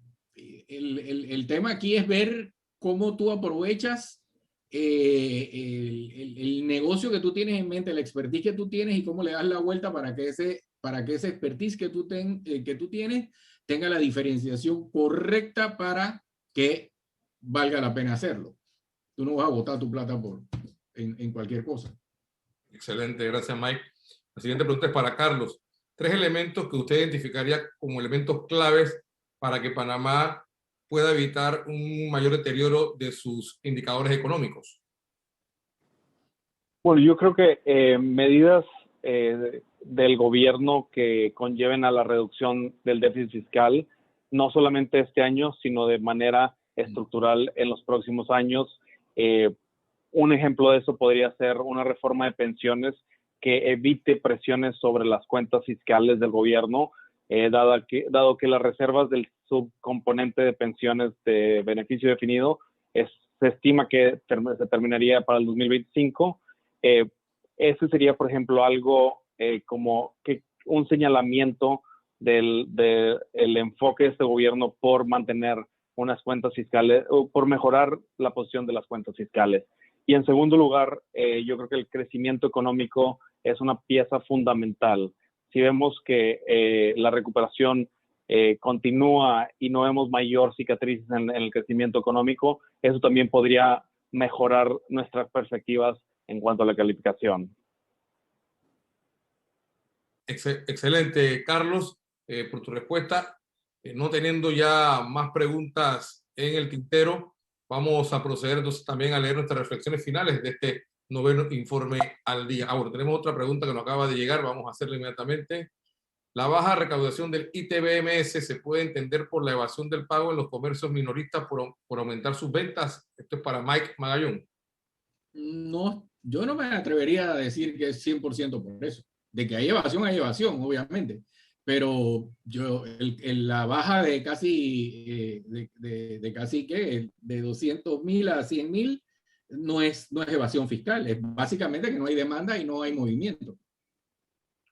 tema aquí es ver cómo tú aprovechas el negocio que tú tienes en mente, la expertise que tú tienes, y cómo le das la vuelta para que ese expertise que tú tienes tenga la diferenciación correcta para que valga la pena hacerlo. Tú no vas a botar tu plata en cualquier cosa. Excelente, gracias, Mike. La siguiente pregunta es para Carlos. tres elementos que usted identificaría como elementos claves para que Panamá pueda evitar un mayor deterioro de sus indicadores económicos. Bueno, yo creo que medidas del gobierno que conlleven a la reducción del déficit fiscal, no solamente este año, sino de manera estructural en los próximos años. Un ejemplo de eso podría ser una reforma de pensiones que evite presiones sobre las cuentas fiscales del gobierno, dado que las reservas del subcomponente de pensiones de beneficio definido se estima que se terminaría para el 2025. Ese sería, por ejemplo, algo como que un señalamiento del enfoque de este gobierno por mantener unas cuentas fiscales o por mejorar la posición de las cuentas fiscales. Y en segundo lugar, yo creo que el crecimiento económico es una pieza fundamental. Si vemos que la recuperación continúa y no vemos mayor cicatrices en el crecimiento económico, eso también podría mejorar nuestras perspectivas en cuanto a la calificación. Excelente, Carlos, por tu respuesta. No teniendo ya más preguntas en el tintero, vamos a proceder entonces también a leer nuestras reflexiones finales de este noveno informe al día. Ahora, tenemos otra pregunta que nos acaba de llegar, vamos a hacerla inmediatamente. La baja recaudación del ITBMS se puede entender por la evasión del pago en los comercios minoristas por aumentar sus ventas. Esto es para Mike Magallón. No, yo no me atrevería a decir que es 100% por eso. De que hay evasión, obviamente. Pero la baja de casi, de casi ¿qué? De 200.000 a 100.000 no es evasión fiscal. Es básicamente que no hay demanda y no hay movimiento.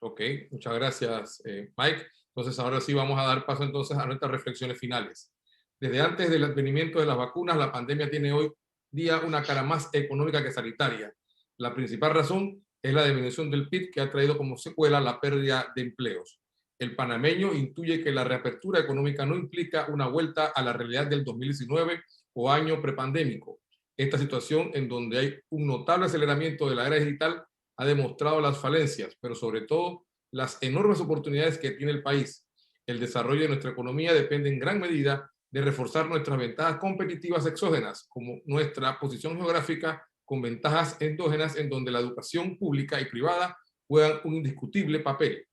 Ok, muchas gracias, Mike. Entonces, ahora sí vamos a dar paso entonces a nuestras reflexiones finales. Desde antes del advenimiento de las vacunas, la pandemia tiene hoy día una cara más económica que sanitaria. La principal razón es la disminución del PIB que ha traído como secuela la pérdida de empleos. El panameño intuye que la reapertura económica no implica una vuelta a la realidad del 2019 o año prepandémico. Esta situación, en donde hay un notable aceleramiento de la era digital, ha demostrado las falencias, pero sobre todo las enormes oportunidades que tiene el país. El desarrollo de nuestra economía depende en gran medida de reforzar nuestras ventajas competitivas exógenas, como nuestra posición geográfica con ventajas endógenas en donde la educación pública y privada juegan un indiscutible papel.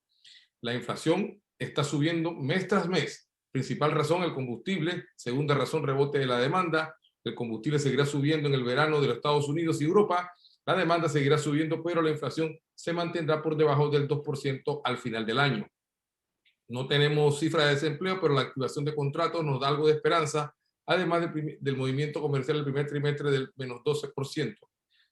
La inflación está subiendo mes tras mes. Principal razón, el combustible. Segunda razón, rebote de la demanda. El combustible seguirá subiendo en el verano de los Estados Unidos y Europa. La demanda seguirá subiendo, pero la inflación se mantendrá por debajo del 2% al final del año. No tenemos cifra de desempleo, pero la activación de contratos nos da algo de esperanza, además del movimiento comercial del primer trimestre del menos 12%.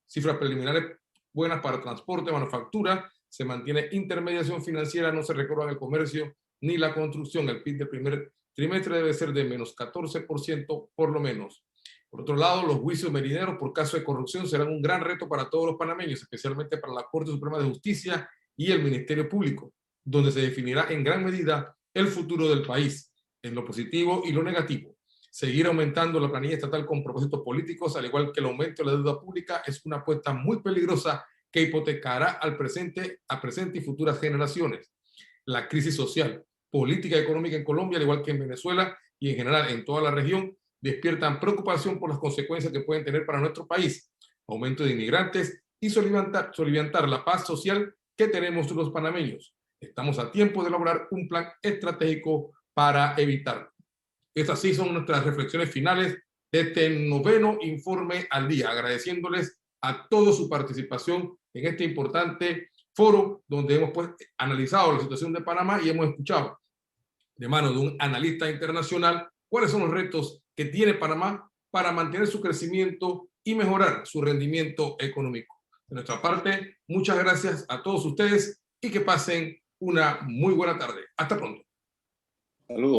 Cifras preliminares buenas para transporte, manufactura, se mantiene intermediación financiera, no se recorta el comercio ni la construcción. El PIB del primer trimestre debe ser de menos 14% por lo menos. Por otro lado, los juicios venideros por caso de corrupción serán un gran reto para todos los panameños, especialmente para la Corte Suprema de Justicia y el Ministerio Público, donde se definirá en gran medida el futuro del país, en lo positivo y lo negativo. Seguir aumentando la planilla estatal con propósitos políticos, al igual que el aumento de la deuda pública, es una apuesta muy peligrosa que hipotecará al presente y futuras generaciones. La crisis social, política y económica en Colombia, al igual que en Venezuela y en general en toda la región, despiertan preocupación por las consecuencias que pueden tener para nuestro país, aumento de inmigrantes y soliviantar la paz social que tenemos los panameños. Estamos a tiempo de elaborar un plan estratégico para evitarlo. Estas sí son nuestras reflexiones finales de este noveno informe al día, agradeciéndoles a todos su participación en este importante foro donde hemos analizado la situación de Panamá y hemos escuchado de mano de un analista internacional cuáles son los retos que tiene Panamá para mantener su crecimiento y mejorar su rendimiento económico. De nuestra parte, muchas gracias a todos ustedes y que pasen una muy buena tarde. Hasta pronto. Saludos.